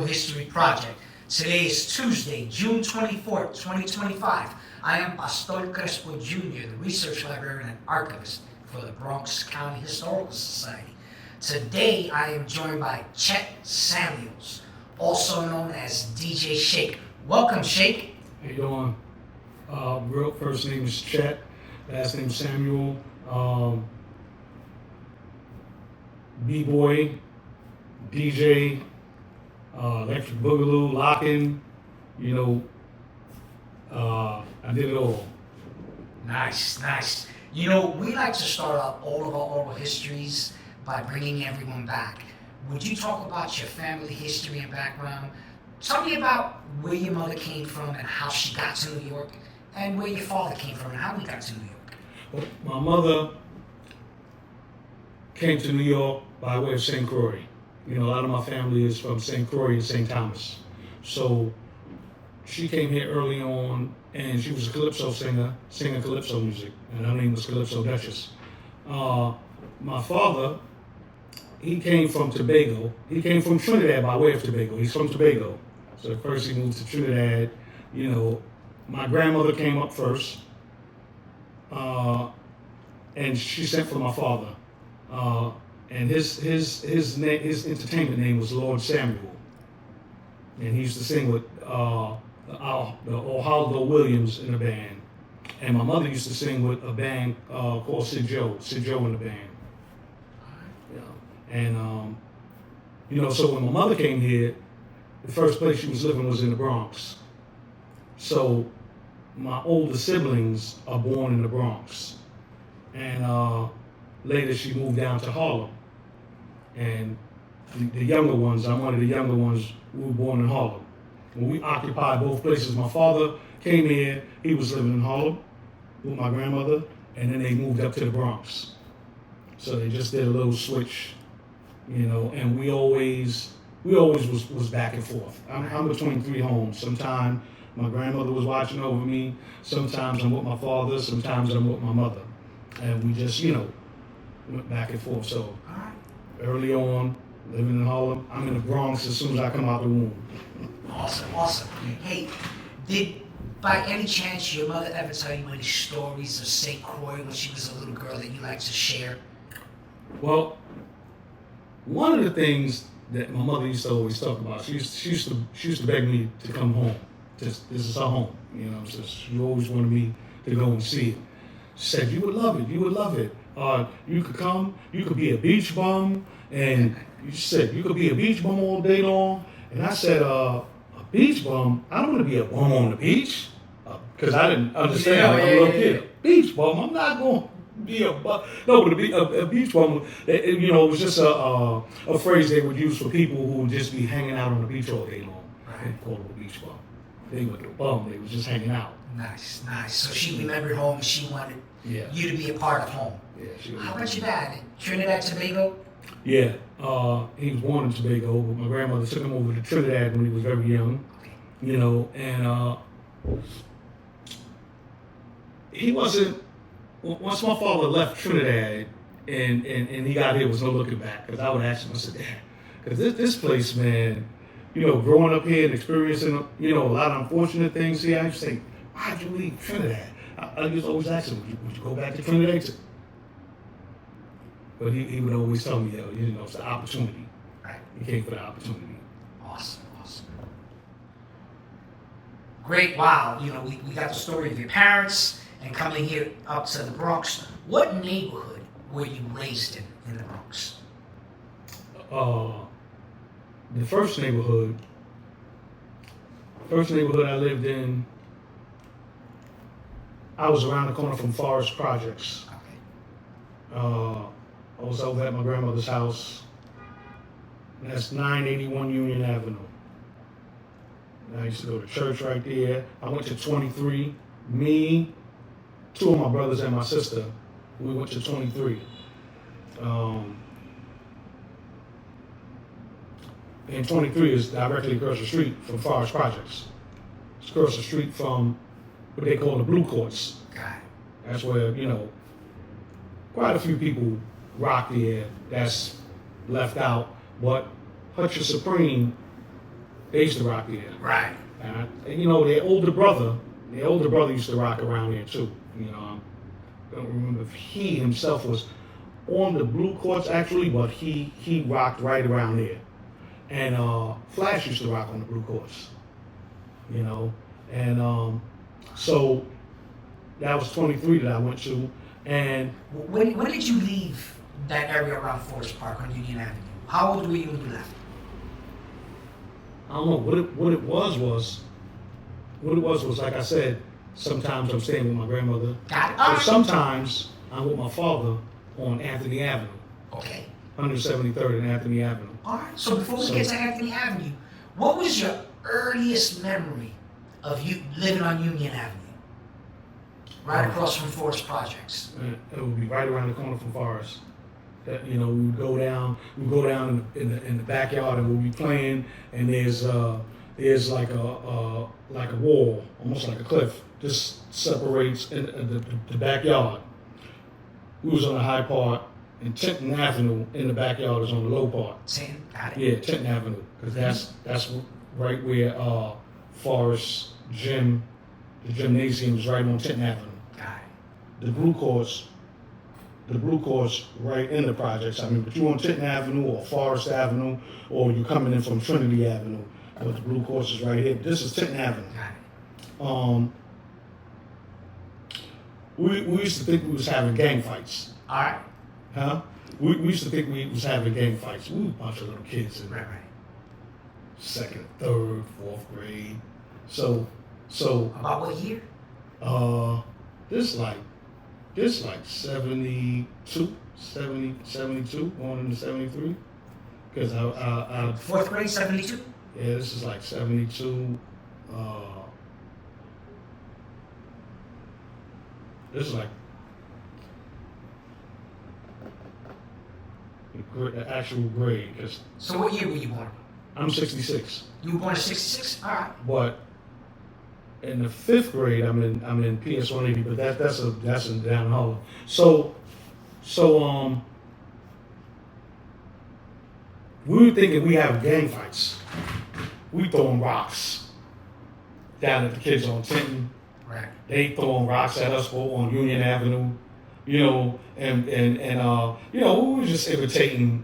Oral History Project. Today is Tuesday, June 24th, 2025. I am Pastor Crespo Jr., the Research Librarian and Archivist for the Bronx County Historical Society. Today I am joined by Chet Samuels, also known as DJ Shaikh. Welcome, Shaikh. How you doing? Real first name is Chet, last name Samuel. B-boy, DJ, electric boogaloo, locking, I did it all. Nice, nice. You know, we like to start out all of our oral histories by bringing everyone back. Would you talk about your family history and background? Tell me about where your mother came from and how she got to New York, and where your father came from and how he got to New York. Well, my mother came to New York by way of St. Croix. A lot of my family is from St. Croix and St. Thomas. So she came here early on, and she was a Calypso singer, singing Calypso music, and her name was Calypso Duchess. My father, he came from Tobago. He came from Trinidad by way of Tobago. He's from Tobago. So at first he moved to Trinidad. My grandmother came up first, and she sent for my father. And his entertainment name was Lord Samuel, and he used to sing with the O'Haldo Williams in the band, and my mother used to sing with a band called Sid Joe in the band. And so when my mother came here, the first place she was living was in the Bronx. So my older siblings are born in the Bronx, and later she moved down to Harlem. And the younger ones, I'm one of the younger ones who were born in Harlem. When we occupied both places, my father came here, he was living in Harlem with my grandmother, and then they moved up to the Bronx. So they just did a little switch, and we always was back and forth. I'm between three homes. Sometimes my grandmother was watching over me, sometimes I'm with my father, sometimes I'm with my mother. And we just, went back and forth. So early on, living in Harlem, I'm in the Bronx as soon as I come out the womb. Awesome, awesome. Hey, did by any chance your mother ever tell you any stories of St. Croix when she was a little girl that you like to share? Well, one of the things that my mother used to always talk about, she used to beg me to come home. This is her home, so she always wanted me to go and see it. She said, you would love it, you would love it. You could come, you could be a beach bum, and you said you could be a beach bum all day long. And I said, a beach bum? I don't want to be a bum on the beach, because I didn't understand. I'm a little kid. A beach bum? I'm not going to be a bum. No, but a beach bum, it was just a phrase they would use for people who would just be hanging out on the beach all day long. They called it a beach bum. They were a bum. They was just hanging out. Nice, nice. So she remembered home. She wanted you to be a part of home. Yeah. How about your dad? Trinidad, Tobago? Yeah. He was born in Tobago, but my grandmother took him over to Trinidad when he was very young. Okay. And he wasn't. Once my father left Trinidad and he got here, was no looking back. Because I would ask him, I said, Dad, because this place, man, growing up here and experiencing, a lot of unfortunate things here, I used to think, why'd you leave Trinidad? I used to always ask him, would you go back to Trinidad? But he would always tell me, it's the opportunity. Right. He came for the opportunity. Awesome. Great, wow. We got the story of your parents and coming here up to the Bronx. What neighborhood were you raised in the Bronx? The first neighborhood I lived in, I was around the corner from Forest Projects. Okay. I was over at my grandmother's house. That's 981 Union Avenue. And I used to go to church right there. I went to 23. Me, two of my brothers and my sister, we went to 23. And 23 is directly across the street from Forest Projects. It's across the street from what they call the Blue Courts. Got it. That's where, quite a few people rock there that's left out. But Hutch Supreme They used to rock there. Right. And you know, their older brother used to rock around there too. You know, I don't remember if he himself was on the blue courts actually, but he rocked right around there. And Flash used to rock on the blue courts. You know, and so that was 23 that I went to. And when did you leave that area around Forest Park on Union Avenue? How old were you when you left? I don't know what it was like I said. Sometimes I'm staying with my grandmother. Got it. But sometimes I'm with my father on Anthony Avenue. Okay. 173rd and Anthony Avenue. All right. So before we get to Anthony Avenue, what was your earliest memory of you living on Union Avenue? Right across from Forest Projects. It would be right around the corner from Forest. That, you know, we would go down in the backyard and we'd be playing, and there's like a wall, almost like a cliff, just separates the backyard. We was on the high part, and Trenton Avenue in the backyard is on the low part. Got it. Yeah, Trenton Avenue, because that's right where Forest Gym, the gymnasium is right on Trenton Avenue. Got it. The blue course right in the projects. I mean, but you on Trenton Avenue or Forest Avenue, or you coming in from Trinity Avenue, but the blue course is right here. This is Trenton Avenue. Got it. We used to think we was having gang fights. All right. Huh? We used to think we was having gang fights. We were a bunch of little kids in Right. second, third, fourth grade. So About what year? this like 72, going into 73. Because I Fourth grade, 72? yeah, this is like 72. This is like the actual grade. Cause So what year were you born? I'm 66. You were born in 66? All right. But in the fifth grade, I'm in PS 180, but that's a down hollow. So we were thinking we have gang fights. We throwing rocks down at the kids on Trenton. Right. They throwing rocks at us on Union Avenue, you know, and you know, we were just imitating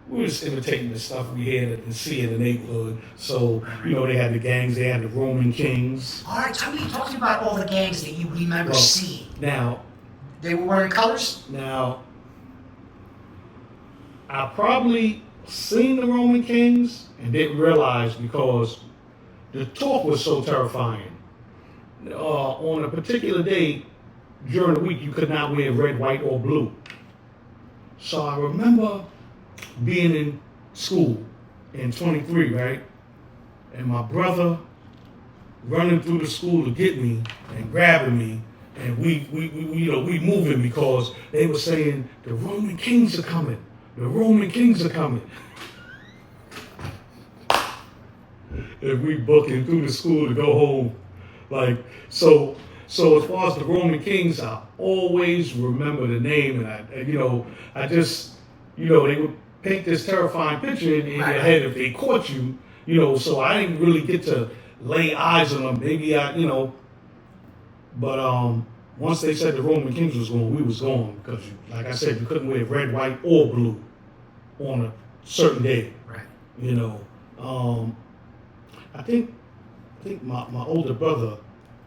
the stuff we had and see in the neighborhood. So, you know, they had the gangs, they had the Roman Kings. All right, talk to me about all the gangs that you remember seeing. Now, They were wearing colors? Now, I probably seen the Roman Kings and didn't realize because the talk was so terrifying. On a particular day during the week, you could not wear red, white, or blue. So I remember being in school in 23, right? And my brother running through the school to get me and grabbing me. And we moving because they were saying the Roman Kings are coming. The Roman Kings are coming. And we booking through the school to go home. Like, so as far as the Roman Kings, I always remember the name, and I just, they would paint this terrifying picture in your head if they caught you, so I didn't really get to lay eyes on them. Maybe but once they said the Roman Kings was going, we was going, because like I said, you couldn't wear red, white, or blue on a certain day. Right. I think my older brother,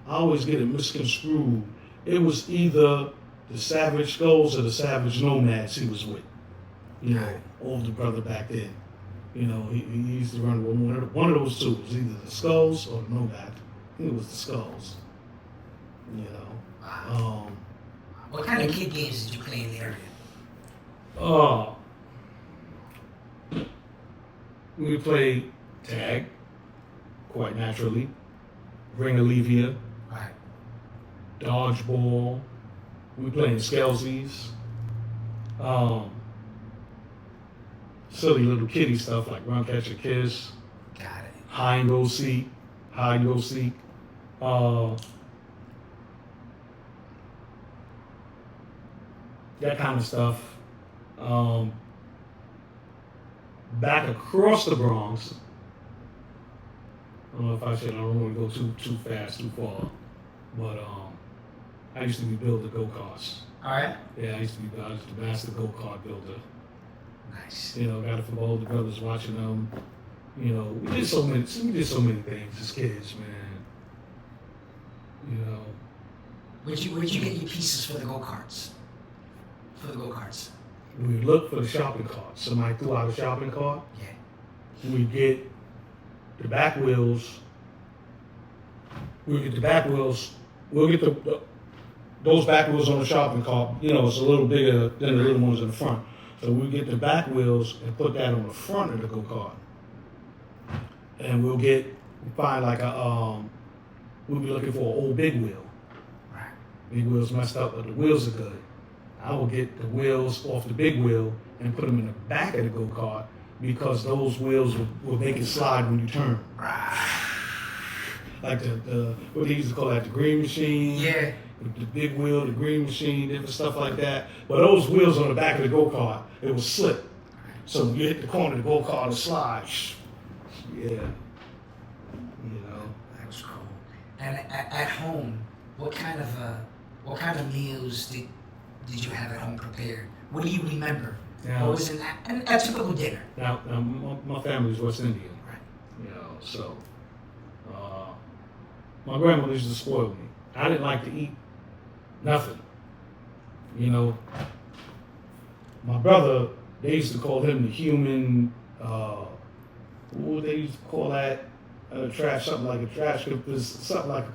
I always get it misconstrued. It was either the Savage Skulls or the Savage Nomads he was with. Older brother back then. He used to run one of those two. It was either the Skulls or the Nomads. I think it was the Skulls. Wow. What kind of kid games did you play in the area? We played tag, quite naturally. Ring Olivia. Right. Dodgeball. We playing Skelsies. Silly little kiddie stuff like Run, Catch a Kiss. Got it. Hide and go seek. That kind of stuff. Back across the Bronx, don't know if I said I don't want to go too fast, too far, but I used to be builder go-karts. All right. Yeah, I was the master go-kart builder. Nice. You know, got it from older brothers watching them. You know, we did so many things as kids, man. You know. Where'd you get your pieces for the go-karts? We looked for the shopping cart. Somebody threw out a shopping cart. Yeah. We get the back wheels. We'll get those back wheels on the shopping cart. You know, it's a little bigger than the little ones in the front. So we get the back wheels and put that on the front of the go-kart. And we'll find like we'll be looking for an old big wheel. Right. Big wheel's messed up, but the wheels are good. I will get the wheels off the big wheel and put them in the back of the go-kart because those wheels will make it slide when you turn. Right. Like the what they used to call that, the green machine. Yeah. The big wheel, the green machine, different stuff like that. But those wheels on the back of the go-kart, it will slip. So when you hit the corner of the go-kart, it'll slide. Yeah. You know. That was cool. And at home, what kind of meals did you have at home prepared? What do you remember? Now, what was in a typical dinner? Now my family's West Indian. Right. You know, so my grandmother used to spoil me. I didn't like to eat nothing. You know, my brother, they used to call him the human, what would they used to call that? Something like a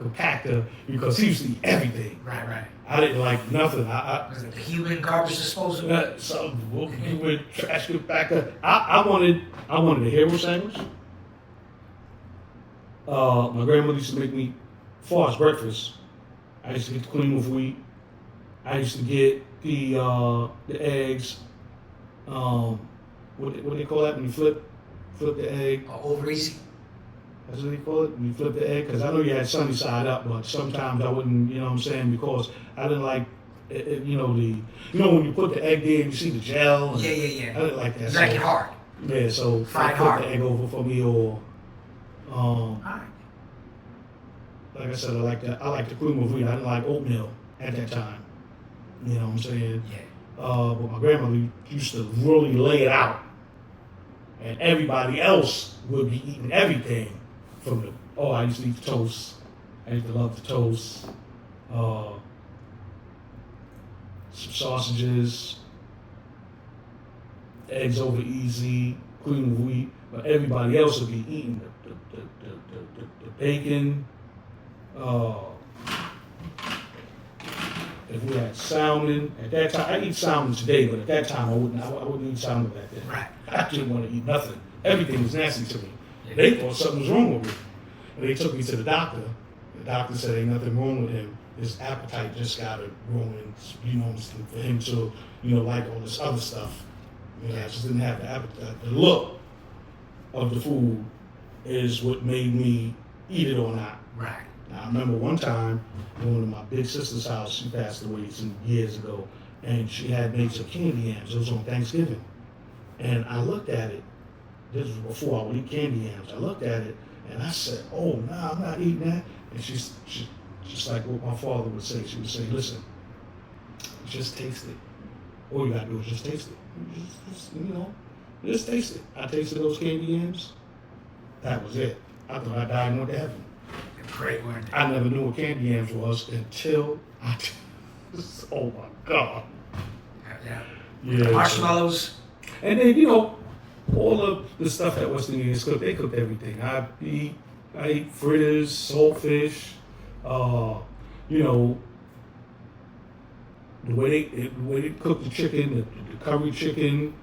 compactor, because he used to eat everything. Right. I didn't like nothing. Was it the human garbage disposal? Human trash compactor. I wanted a hero sandwich. My grandmother used to make me, as far as breakfast, I used to get the cream of wheat. I used to get the eggs. What do they call that when you flip the egg? Over easy. That's what they call it, when you flip the egg. Because I know you had sunny side up, but sometimes I wouldn't. You know what I'm saying? Because I didn't like, when you put the egg there and you see the gel. Yeah. I didn't like that. You like it hard. Yeah, so fried flip hard. the egg over for me, or All right. like I said, I like the cream of wheat. I didn't like oatmeal at that time. You know what I'm saying? Yeah. But my grandmother used to really lay it out. And everybody else would be eating everything I used to eat the toast. I used to love the toast. Some sausages, eggs over easy, cream of wheat. But everybody else would be eating the bacon. If we had salmon, at that time, I eat salmon today, but at that time I wouldn't eat salmon back then. Right. I didn't want to eat nothing. Everything was nasty to me. Yeah. They thought something was wrong with me. And they took me to the doctor. The doctor said ain't nothing wrong with him. His appetite just got ruined, for him to, like all this other stuff. I just didn't have the appetite. The look of the food is what made me eat it or not. Right. Now, I remember one time going to my big sister's house. She passed away some years ago, and she had made some candy yams. It was on Thanksgiving, and I looked at it. This was before I would eat candy yams. I looked at it, and I said, "Oh, no, I'm not eating that." And she's just like what my father would say. She would say, "Listen, just taste it. All you gotta do is just taste it. Just taste it." I tasted those candy yams. That was it. I thought I died and went to heaven. Great, weren't they? I never knew what candy yams was until oh my God. Yeah. Marshmallows. And then, all of the stuff that West Indians cook, they cooked everything. I eat fritters, saltfish, the way they cook the chicken, the curry chicken,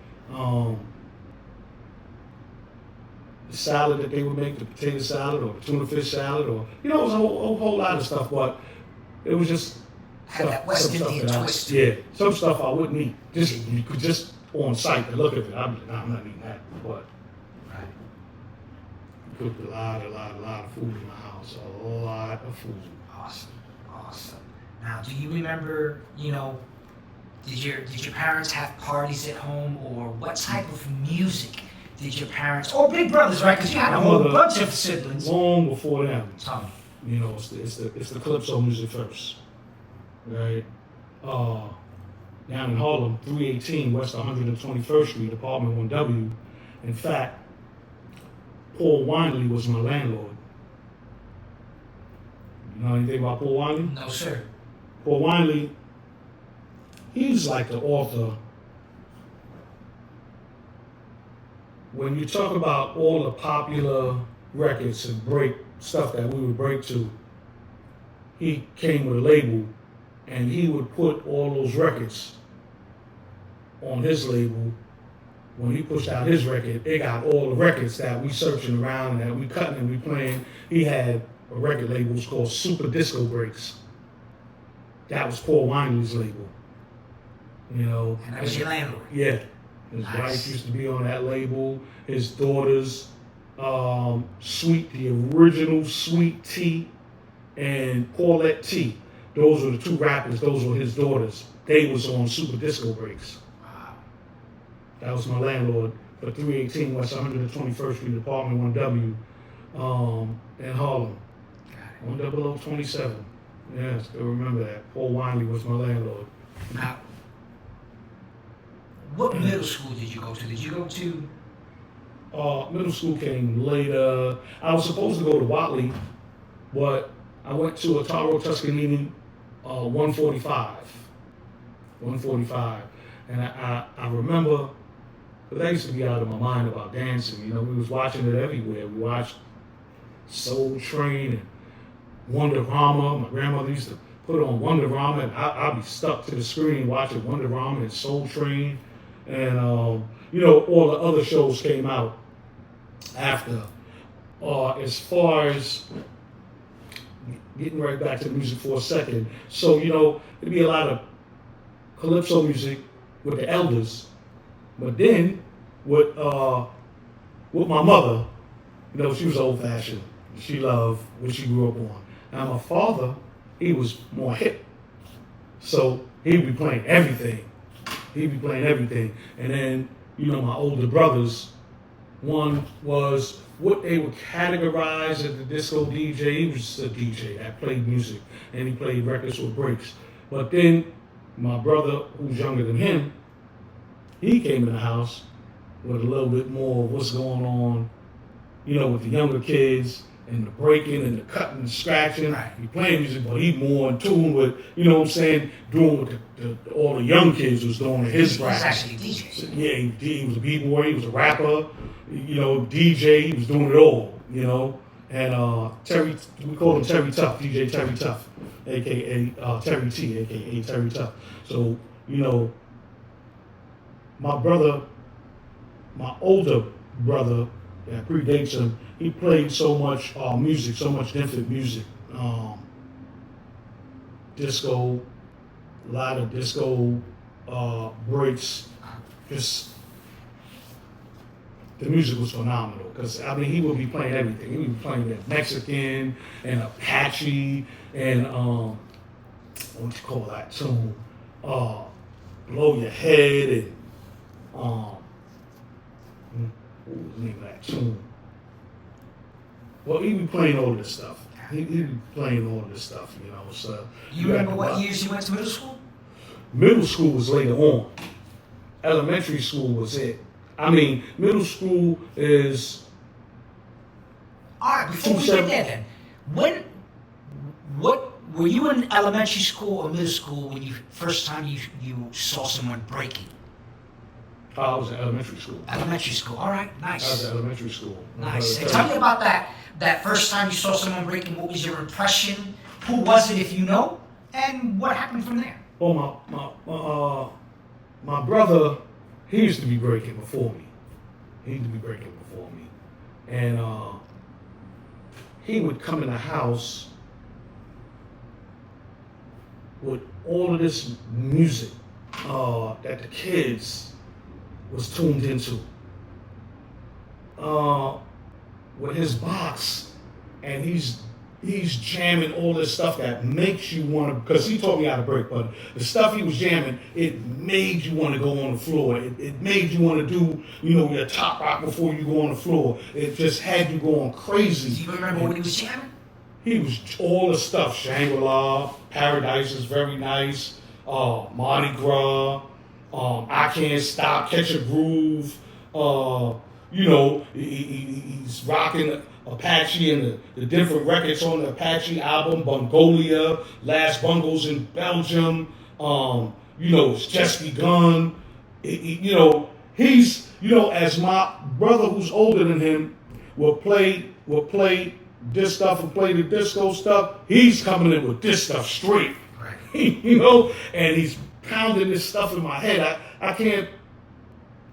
the salad that they would make, the potato salad or the tuna fish salad, or it was a whole lot of stuff, but it was just Had that West Indian twist. Some stuff I wouldn't eat. Just on sight to look at it, I'm like, nah, I'm not eating that. But Right. we cooked a lot of food in my house, a lot of food. Awesome. Now, do you remember, did your parents have parties at home, or what type of music Did your parents, or big brothers, right? Because you had a My whole mother- bunch of siblings. Long before them. Tell me. You know, it's the Calypso music first, right? Down in Harlem, 318 West 121st Street, apartment 1W. In fact, Paul Winley was my landlord. You know anything about Paul Winley? No, sir. Paul Winley, he's like the author. When you talk about all the popular records and break stuff that we would break to, he came with a label and he would put all those records on his label. When he pushed out his record, it got all the records that we searching around and that we cutting and we playing. He had a record label called Super Disco Breaks. That was Paul Winley's label. You know. And that was your landlord. Yeah. His Nice. wife used to be on that label. His daughters, Sweet, the original Sweet T, and Paulette T. Those were the two rappers. Those were his daughters. They was on Super Disco Breaks. Wow. That was my landlord for 318 West 121st Street, apartment 1W, in Harlem. Got it. 10027. Yeah, I still remember that. Paul Winley was my landlord. Now, what middle school did you go to? Did you go to? Middle school came later. I was supposed to go to Watley, but I went to a Taro Tuscanini 145. 145. And I remember, because I used to be out of my mind about dancing. You know, we was watching it everywhere. We watched Soul Train and Wonderama. My grandmother used to put on Wonderama, and I'd be stuck to the screen watching Wonderama and Soul Train. And, you know, all the other shows came out after. As far as getting right back to music for a second. So, you know, there'd be a lot of Calypso music with the elders. But then, with my mother, you know, she was old-fashioned. She loved what she grew up on. Now, my father, he was more hip. So, he'd be playing everything. And then, you know, my older brothers, one was what they would categorize as the disco DJ. He was a DJ that played music, and he played records with breaks. But then my brother, who's younger than him, he came in the house with a little bit more of what's going on, you know, with the younger kids and the breaking and the cutting and scratching. Right. He playing music, but he more in tune with, you know what I'm saying, doing what all the young kids was doing in his He was bracket. actually a DJ. Yeah, he was a b-boy, he was a rapper, you know, DJ, he was doing it all, you know. And Terry, we call him Terry Tuff, DJ Terry Tuff, a.k.a. Terry T, a.k.a. Terry Tuff. So, you know, my brother, my older brother that predates him, he played so much music, so much different music. Disco, a lot of disco breaks. Just the music was phenomenal. Because, I mean, he would be playing everything. He would be playing that Mexican and Apache and, what you call that tune? Blow Your Head and, what was the name of that tune? Well, he'd be playing all of this stuff. He'd be playing all of this stuff, you know. So You remember what years you went to middle school? Middle school was later on. Elementary school was it. I mean, middle school is. All right, before we get there then, what were you in elementary school or middle school when you first time you saw someone breaking? I was in elementary school. Elementary school. All right, I was nice. in elementary school. Nice. And tell me about that first time you saw someone breaking. What was your impression? Who was it, if you know? And what happened from there? Well, my brother, he used to be breaking before me. And he would come in the house with all of this music that the kids was tuned into. With his box, and he's he's jamming all this stuff that makes you want to, because he taught me how to break, but the stuff he was jamming, it made you want to go on the floor. It made you want to do, your top rock before you go on the floor. It just had you going crazy. Do you remember what he was jamming? He was all the stuff. Shangri-La, Paradise is very nice. Mardi Gras, I Can't Stop, Catch a Groove. He's rocking Apache and the different records on the Apache album, Bungolia, Last Bungles in Belgium, it's Just Begun. He's, as my brother who's older than him will play this stuff and play the disco stuff, he's coming in with this stuff straight. Right. And he's pounding this stuff in my head. I can't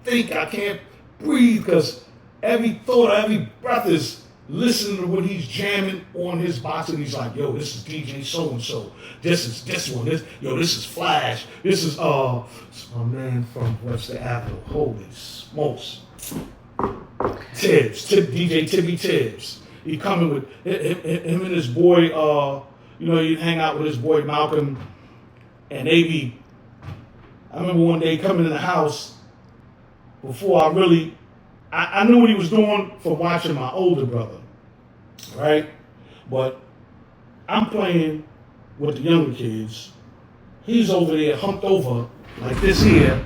think, I can't breathe, because every thought, every breath is listening to what he's jamming on his box, and he's like, yo, this is DJ so-and-so. This is this one. This is Flash. This is my man from Webster Avenue. Holy smokes. DJ Tibby Tibbs. He coming with him and his boy, he'd hang out with his boy Malcolm, and I remember one day coming in the house before I knew what he was doing from watching my older brother, right? But I'm playing with the younger kids. He's over there humped over like this here,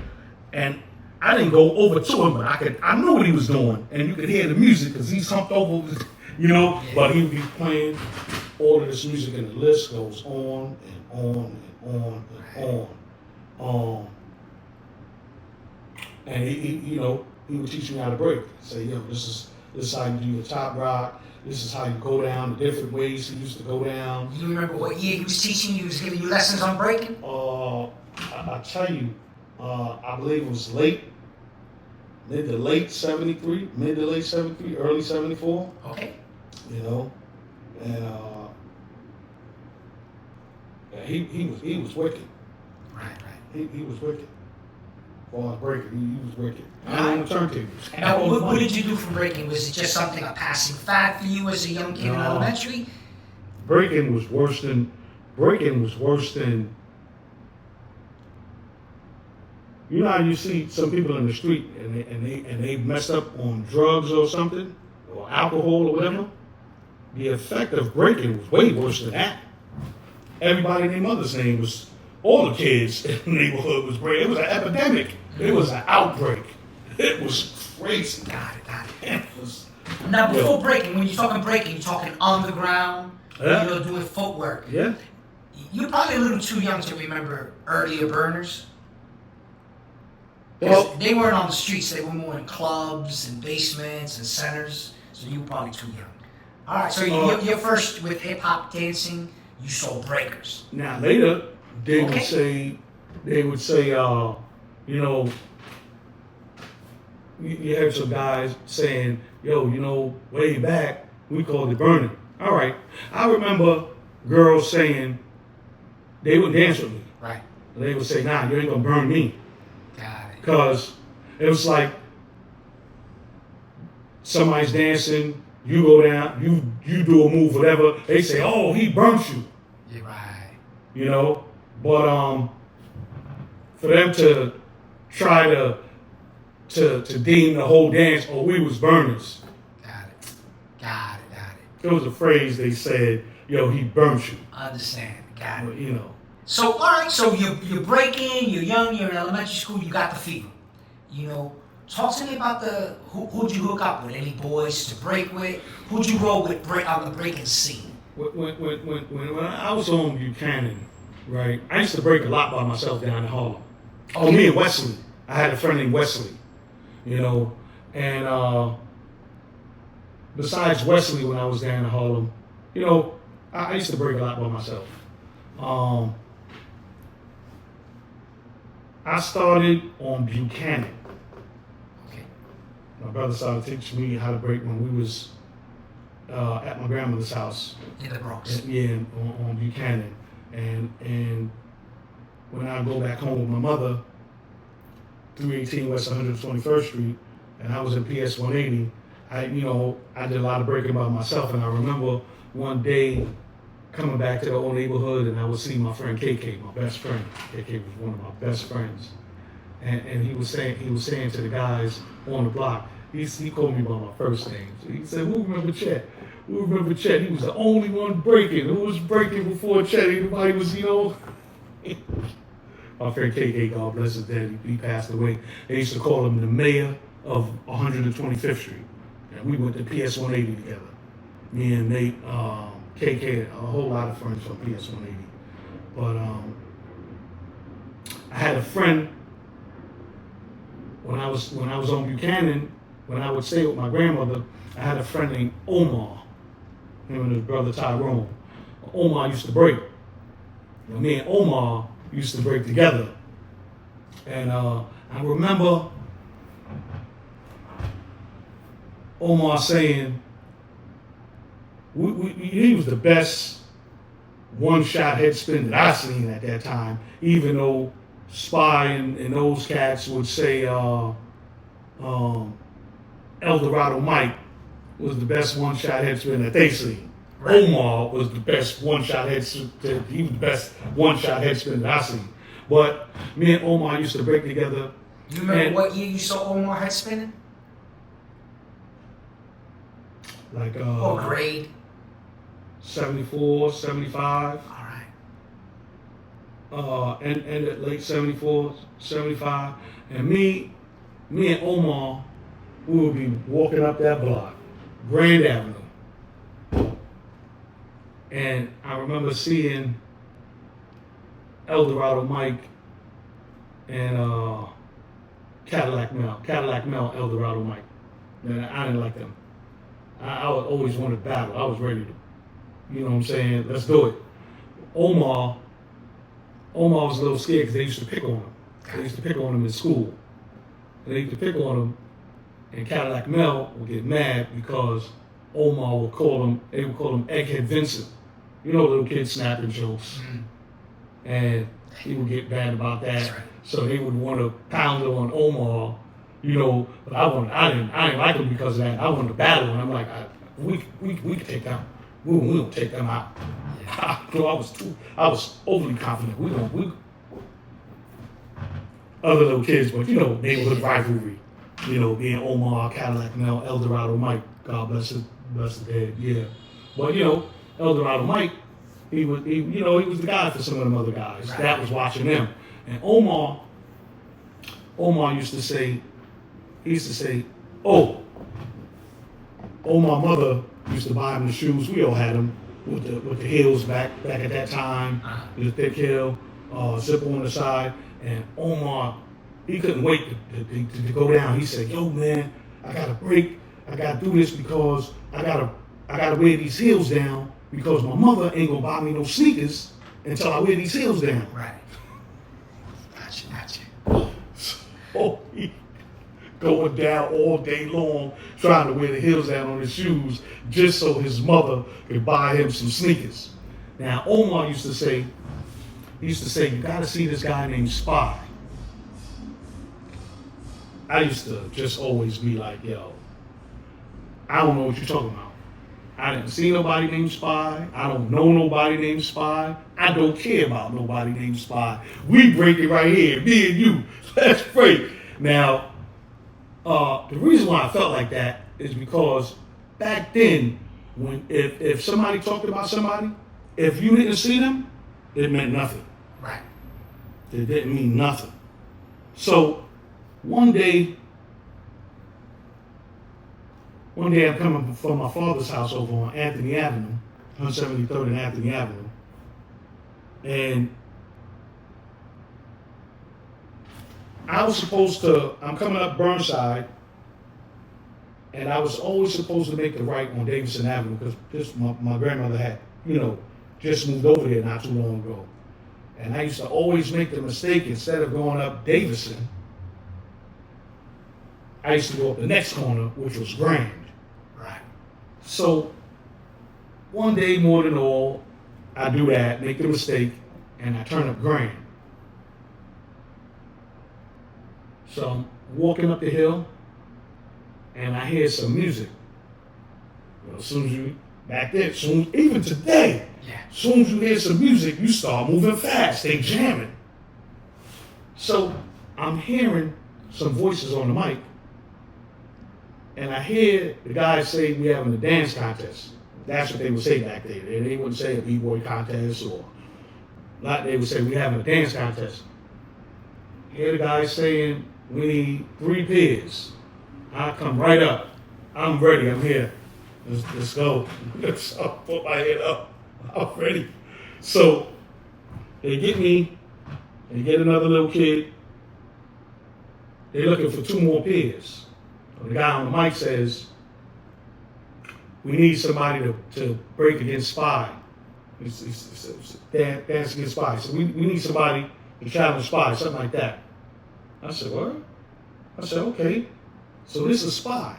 and I didn't go over to him, but I knew what he was doing, and you could hear the music because he's humped over, but he would be playing all of this music, and the list goes on and on and on and on. And he would teach me how to break. Say, yo, this is how you do your top rock. This is how you go down, the different ways he used to go down. Do you remember what year he was teaching you? He was giving you lessons on breaking? I tell you, I believe it was mid to late 73, early 74. Okay. And he was wicked. Right. He was wicked. Well, breaking, he was wicked. And on the turntables. Now, what did you do for breaking? Was it just something, a passing fad for you as a young kid in elementary? Breaking was worse than. You know how you see some people in the street and they messed up on drugs or something, or alcohol or whatever? The effect of breaking was way worse than that. Everybody in their mother's name was, all the kids in the neighborhood was breaking. It was an epidemic. It was an outbreak. It was crazy. Got it. Now, before breaking, when you're talking breaking, you're talking on the ground, doing footwork. Yeah. You're probably a little too young to remember earlier burners. Well, they weren't on the streets. They were more in clubs and basements and centers. So you were probably too young. All right. So you're first with hip hop dancing. You saw breakers. Now later, they would say, you have some guys saying, yo, way back, we called it burning. All right. I remember girls saying they would dance with me. Right. They would say, nah, you ain't gonna burn me. Got it. Because it was like somebody's dancing, you go down, you do a move, whatever. They say, oh, he burnt you. You're right. But for them to try to deem the whole dance, oh, we was burners. Got it. It was a phrase they said, yo, he burnt you. Understand. Got it. But, So, all right, so you're breaking, you're young, you're in elementary school, you got the fever. Talk to me about who'd you hook up with? Any boys to break with? Who'd you roll with on the breaking scene? When I was on Buchanan, right, I used to break a lot by myself down in Harlem. Okay. Oh, me and Wesley. I had a friend named Wesley, and besides Wesley, when I was down in Harlem, I used to break a lot by myself. I started on Buchanan. Okay. My brother started teaching me how to break when we was at my grandmother's house. In the Bronx. On Buchanan. And when I go back home with my mother, 318 West 121st Street, and I was in PS 180, I did a lot of breaking by myself, and I remember one day coming back to the old neighborhood, and I would see my friend a.k.a, my best friend. a.k.a was one of my best friends. And he was saying to the guys on the block, he called me by my first name. So he said, "Who remember Chet? Who remember Chet? He was the only one breaking. Who was breaking before Chet? Everybody was, you know." My friend a.k.a, God bless his dad, he passed away. They used to call him the mayor of 125th Street. And we went to PS 180 together. Me and Nate, a.k.a, a whole lot of friends from PS 180. But I had a friend when I was on Buchanan, when I would stay with my grandmother. I had a friend named Omar, him and his brother Tyrone. Omar used to break. You know, me and Omar used to break together. And I remember Omar saying, he was the best one-shot head spin that I seen at that time, even though Spy and those cats would say El Dorado Mike was the best one-shot head spin that they seen. Right. Omar was the best one-shot head spin. He was the best one-shot head spin that I seen. But me and Omar used to break together. You remember what year you saw Omar head spinning? Like what grade? 74, 75. All right. And late 74, 75. And me and Omar, we would be walking up that block, Grand Avenue. And I remember seeing El Dorado Mike and Cadillac Mel, El Dorado Mike. And I didn't like them. I would always want to battle. I was ready to, you know what I'm saying? Let's do it. Omar was a little scared because they used to pick on him. They used to pick on him in school. They used to pick on him, and Cadillac Mel would get mad because Omar would call him, they would call him Egghead Vincent. You know, little kids snapping jokes. Mm-hmm. And he would get mad about that. Right. So they would want to pound it on Omar, you know, but I didn't like him because of that. I wanted to battle, and I'm like, we can take them. We don't take them out. So I was overly confident. Other little kids, but you know, neighborhood rivalry. You know, being Omar, Cadillac Mel, El Dorado Mike, God bless his dead, yeah. But you know, El Dorado Mike, he was the guy for some of them other guys that was watching them. And Omar used to say, oh, my mother used to buy him the shoes. We all had them with the heels back at that time, with the thick heel, zipper on the side. And Omar, he couldn't wait to go down. He said, "Yo, man, I gotta break. I gotta do this because I gotta wear these heels down because my mother ain't gonna buy me no sneakers until I wear these heels down." Right. Gotcha. So he going down all day long trying to wear the heels down on his shoes just so his mother could buy him some sneakers. Now, Omar used to say, "You gotta see this guy named Spy." I used to just always be like, "Yo, I don't know what you're talking about. I didn't see nobody named Spy. I don't know nobody named Spy. I don't care about nobody named Spy. We break it right here, me and you. Let's break." Now, the reason why I felt like that is because back then, when if somebody talked about somebody, if you didn't see them, it meant nothing. Right. It didn't mean nothing. So one day I'm coming from my father's house over on Anthony Avenue, 173rd and Anthony Avenue, and I'm coming up Burnside, and I was always supposed to make the right on Davidson Avenue because my grandmother had, just moved over there not too long ago. And I used to always make the mistake, instead of going up Davidson, I used to go up the next corner, which was Grand. Right. So one day more than all, I do that, make the mistake, and I turn up Grand. So I'm walking up the hill, and I hear some music. As soon as Back then, even today, as soon as you hear some music, you start moving fast. They jamming. So I'm hearing some voices on the mic, and I hear the guys say we having a dance contest. That's what they would say back then. They wouldn't say a b-boy contest or not. They would say we having a dance contest. I hear the guys saying we need 3 pairs. I come right up. I'm ready. I'm here. Let's go. So I put my head up. I'm ready. So they get me. They get another little kid. They're looking for 2 more pairs. The guy on the mic says, we need somebody to break against Spy. Dance against Spy. So we need somebody to challenge Spy, something like that. I said, what? I said, okay. So this is Spy.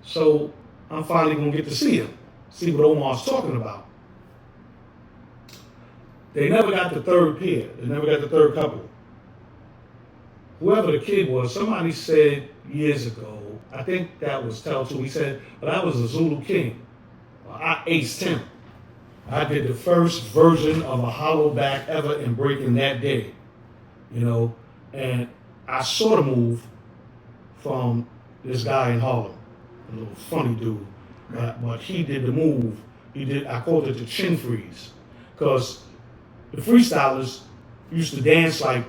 So I'm finally going to get to see him, see what Omar's talking about. They never got the 3rd pair. They never got the 3rd couple. Whoever the kid was, somebody said years ago, I think that was Tell2, he said, but I was a Zulu king. I aced him. I did the first version of a hollow back ever in breaking that day. You know, and I saw the move from this guy in Harlem, a little funny dude, but he did the move. I called it the chin freeze, because the freestylers used to dance like,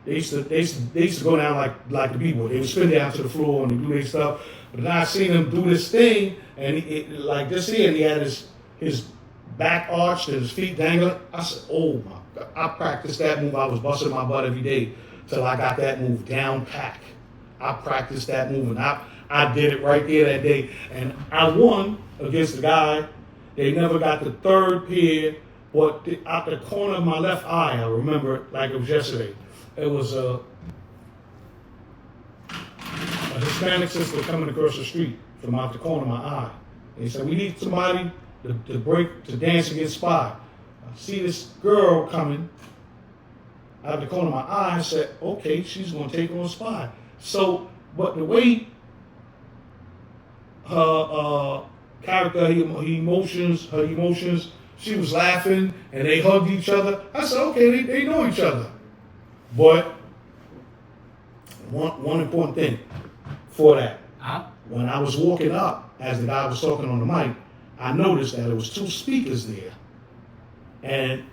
they used to go down like the b-boy. They would spin down to the floor and they do their stuff. But then I seen him do this thing, and like this here, and he had his back arched and his feet dangling. I said, oh my God. I practiced that move. I was busting my butt every day till I got that move down pack. I practiced that move, and I did it right there that day. And I won against the guy. They never got the 3rd pair, but out the corner of my left eye, I remember it like it was yesterday. It was a Hispanic sister coming across the street from out the corner of my eye. They said, we need somebody to dance against Spy. I see this girl coming out of the corner of my eye. I said, okay, she's going to take on Spy. So, but the way her character, her emotions, she was laughing and they hugged each other. I said, okay, they know each other. But one important thing for that, when I was walking up, as the guy was talking on the mic, I noticed that there was 2 speakers there. And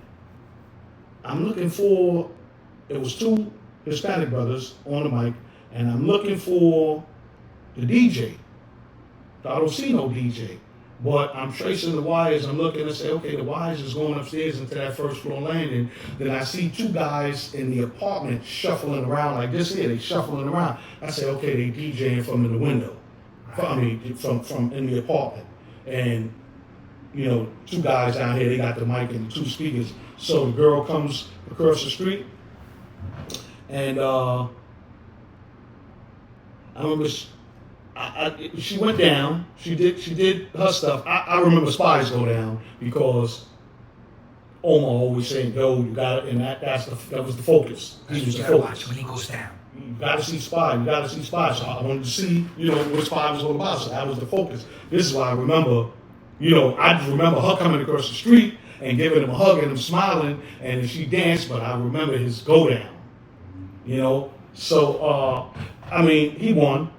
I'm looking for, it was 2 Hispanic brothers on the mic, and I'm looking for the DJ. I don't see no DJ. But I'm tracing the wires, I'm looking and say, okay, the wires is going upstairs into that 1st floor landing. Then I see 2 guys in the apartment shuffling around like this here, they shuffling around. I say, okay, they DJing from in the window. From in the apartment. And, you know, 2 guys down here, they got the mic and the 2 speakers. So the girl comes across the street, and I remember she went down. She did her stuff. I remember Spies go down because Omar always saying, "Yo, you got it," and that was the focus. He was the focus when he goes down. You got to see Spy. You got to see Spy. So I wanted to see, you know, what Spy was all about. So that was the focus. This is why I remember, you know, I just remember her coming across the street and giving him a hug and him smiling, and she danced. But I remember his go down. You know, so I mean, he won.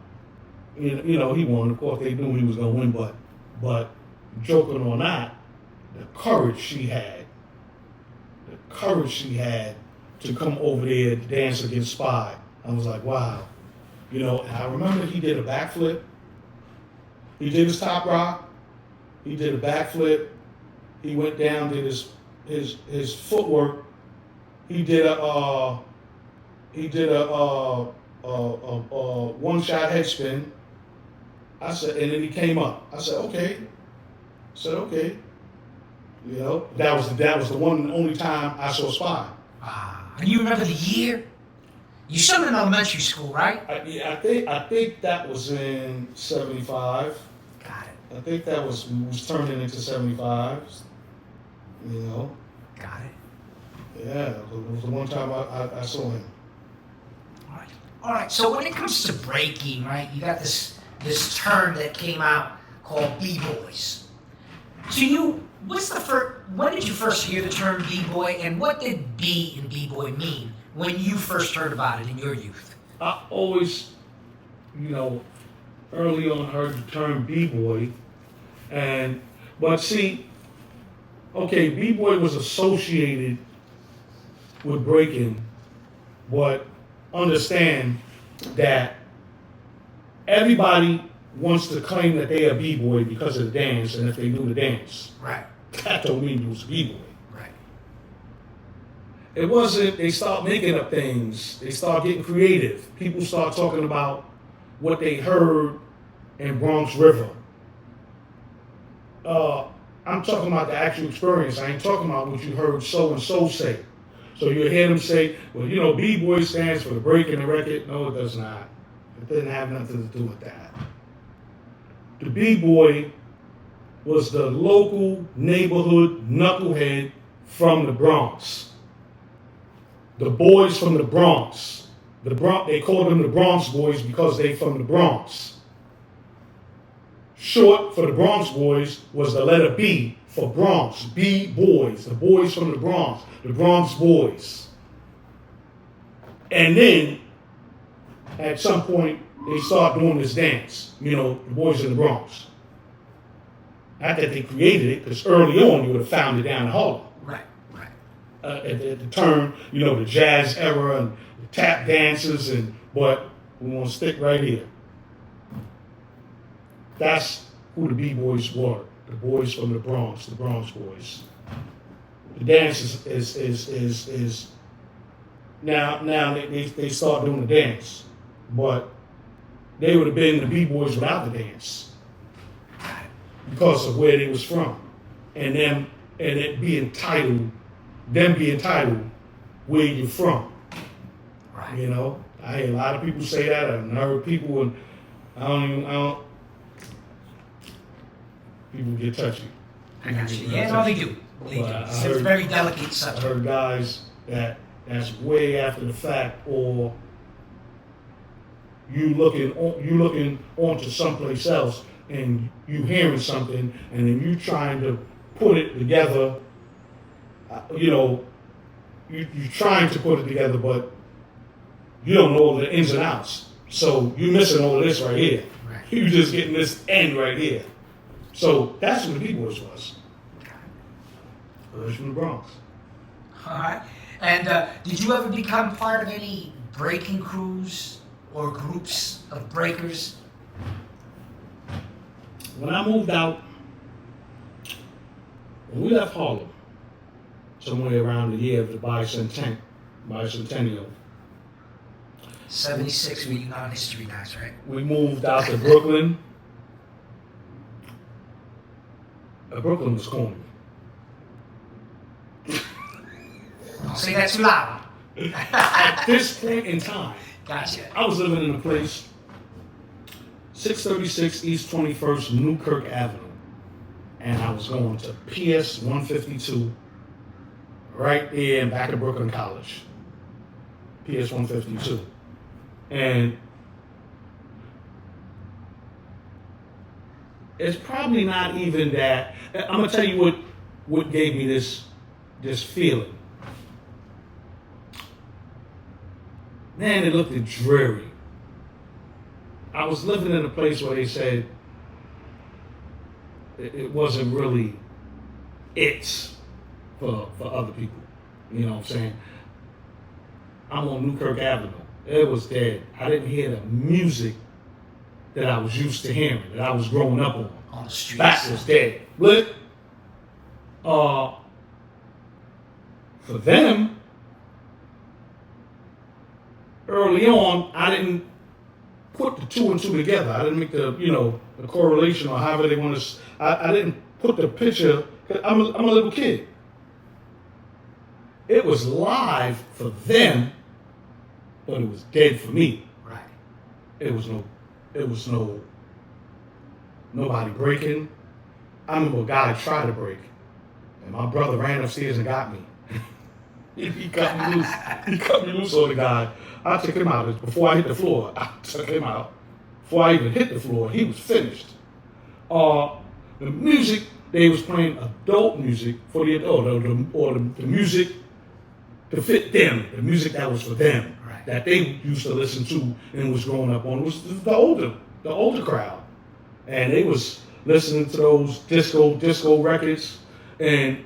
You know, he won. Of course, they knew he was going to win, but joking or not, the courage she had to come over there to dance against Spy. I was like, wow. You know, and I remember he did a backflip. He did his top rock. He did a backflip. He went down, did his footwork. He did a one-shot head spin. I said, and then he came up. I said, okay. You know, that was the one and only time I saw Spy. And you remember the year? You still in elementary school, right? I think that was in 75. Got it. I think that was turning into 75. You know. Got it. Yeah, it was the one time I saw him. All right. So when it comes to breaking, right, you got this term that came out called B-boys. To you, what's the first? When did you first hear the term b-boy, and what did B in b-boy mean when you first heard about it in your youth? I always, early on heard the term b-boy, but see, okay, b-boy was associated with breaking, but understand that everybody wants to claim that they are b-boy because of the dance, and if they do the dance. Right. That don't mean you was a b-boy. Right. It wasn't, they start making up things. They start getting creative. People start talking about what they heard in Bronx River. I'm talking about the actual experience. I ain't talking about what you heard so-and-so say. So you hear them say, well, b-boy stands for the break in the record. No, it does not. It didn't have nothing to do with that. The b-boy was the local neighborhood knucklehead from the Bronx. The boys from the Bronx. They called them the Bronx boys because they from the Bronx. Short for the Bronx boys was the letter B for Bronx. B-boys, the boys from the Bronx boys. And then, at some point, they start doing this dance, the boys in the Bronx. Not that they created it, because early on you would have found it down in Harlem. Right. At the turn, the jazz era and the tap dances, but we want to stick right here. That's who the B-boys were, the boys from the Bronx boys. The dance is now they start doing the dance, but they would have been the B-boys without the dance because of where they was from, and it being titled where you're from. Right. I hear a lot of people say that. I've heard people, and I don't. People get touchy. I got you. Yeah, no, they do. It's a very delicate subject. I heard guys that's way after the fact, or you looking onto someplace else, and you hearing something, and then you trying to put it together. You trying to put it together, but you don't know all the ins and outs. So you're missing all of this right here. Right. You just getting this end right here. So that's what the B-boys was. Boys from the Bronx. All right. And did you ever become part of any breaking crews or groups of breakers? When I moved out, when we left Harlem, somewhere around the year of the bicentennial. 76, we on History Nights, right? We moved out to Brooklyn. Brooklyn was corny. Don't say that too loud. At this point in time, Gotcha. I was living in a place, 636 East 21st Newkirk Avenue, and I was going to PS 152 right there in back of Brooklyn College. PS 152. And it's probably not even that. I'm gonna tell you what gave me this feeling. Man, it looked dreary. I was living in a place where they said it wasn't really it for other people. You know what I'm saying? I'm on Newkirk Avenue. It was dead. I didn't hear the music that I was used to hearing, that I was growing up on. On the streets. That was dead. But for them, early on, I didn't put the two and two together. I didn't make the correlation or however they want to. I didn't put the picture. I'm a little kid. It was live for them, but it was dead for me. Right. It was nobody breaking. I remember a guy tried to break, and my brother ran upstairs and got me. He cut me loose. He cut me loose on the guy. I took him out. Before I hit the floor, I took him out. Before I even hit the floor, he was finished. The music they was playing adult music for the adult, or the music to fit them, the music that was for them, Right. that they used to listen to and was growing up on. It was the older crowd, and they was listening to those disco records, and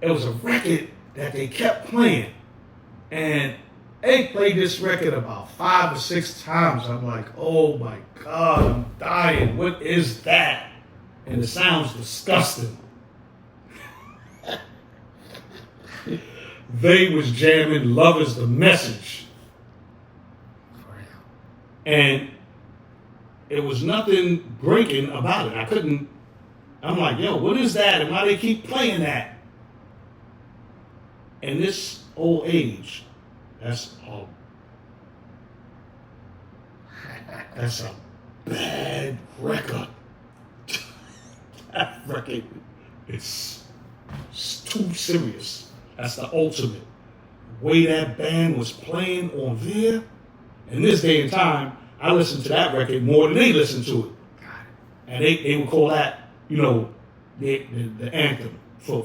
it was a record that they kept playing, and they played this record about 5 or 6 times. I'm like, oh my God, I'm dying. What is that? And it sounds disgusting. They was jamming Love Is the Message. And it was nothing breaking about it. I'm like, yo, what is that? And why they keep playing that? In this old age, that's a bad record. That record is too serious. That's the ultimate. The way that band was playing on there, in this day and time, I listen to that record more than they listen to it. And they would call that, the anthem for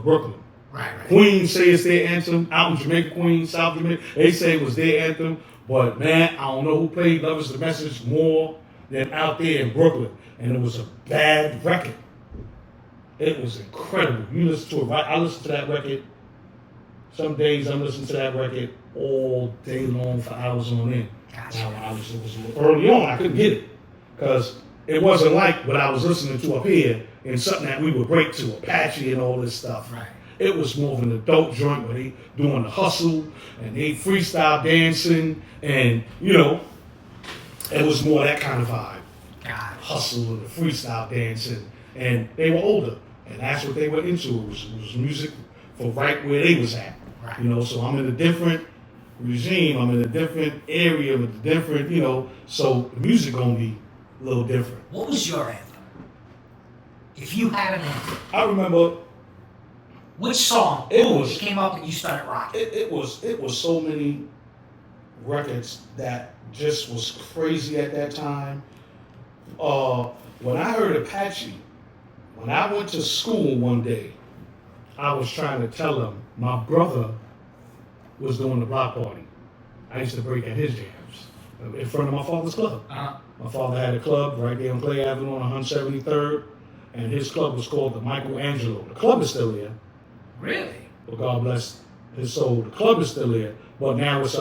Brooklyn. Right. Queens say it's their anthem. Out in Jamaica, Queens, South Jamaica, they say it was their anthem. But man, I don't know who played Love Is the Message more than out there in Brooklyn. And it was a bad record. It was incredible. You listen to it, right? I listen to that record. Some days I'm listening to that record all day long for hours on end. Gotcha. Now, it was early on, I couldn't get it. Because it wasn't like what I was listening to up here and something that we would break to, Apache and all this stuff. Right. It was more of an adult joint where they doing the hustle and they freestyle dancing and, it was more that kind of vibe. Hustle and the freestyle dancing. And they were older. And that's what they were into. It was music for right where they was at. Right. So I'm in a different regime. I'm in a different area with a different, so the music gonna be a little different. What was your anthem? If you had an anthem, I remember which song it came up and you started rocking? it was so many records that just was crazy at that time. When I heard Apache, when I went to school one day, I was trying to tell them my brother was doing the block party. I used to break at his jams in front of my father's club. Uh-huh. My father had a club right there on Clay Avenue on 173rd, and his club was called the Michelangelo. The club is still there. Really? But God bless his soul. The club is still there, but now it's a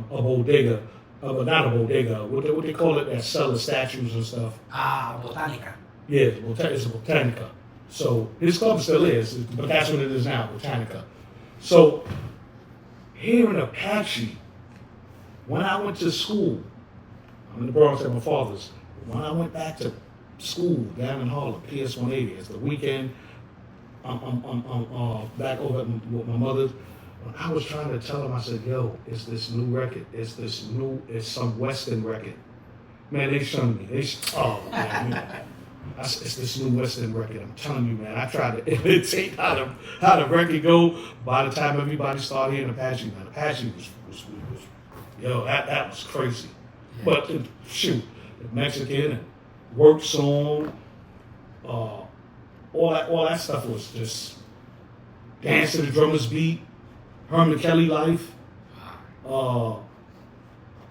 bodega. But not a bodega. What they call it? That sell the statues and stuff. Botanica. Yeah, it's a Botanica. So his club still is, but that's what it is now, Botanica. So hearing Apache, when I went to school, I'm in the Bronx at my father's. When I went back to school down in Harlem, PS 180, it's the weekend. I'm back over with my mother. When I was trying to tell him, I said, yo, it's this new record. It's some Western record. Man, they shunned me. It's this new Western record. I'm telling you, man. I tried to imitate how the record go. By the time everybody started hearing Apache, man, Apache was that was crazy. Yeah. But the Mexican and work song, all that stuff was just dance to the drummer's beat. Herman Kelly life.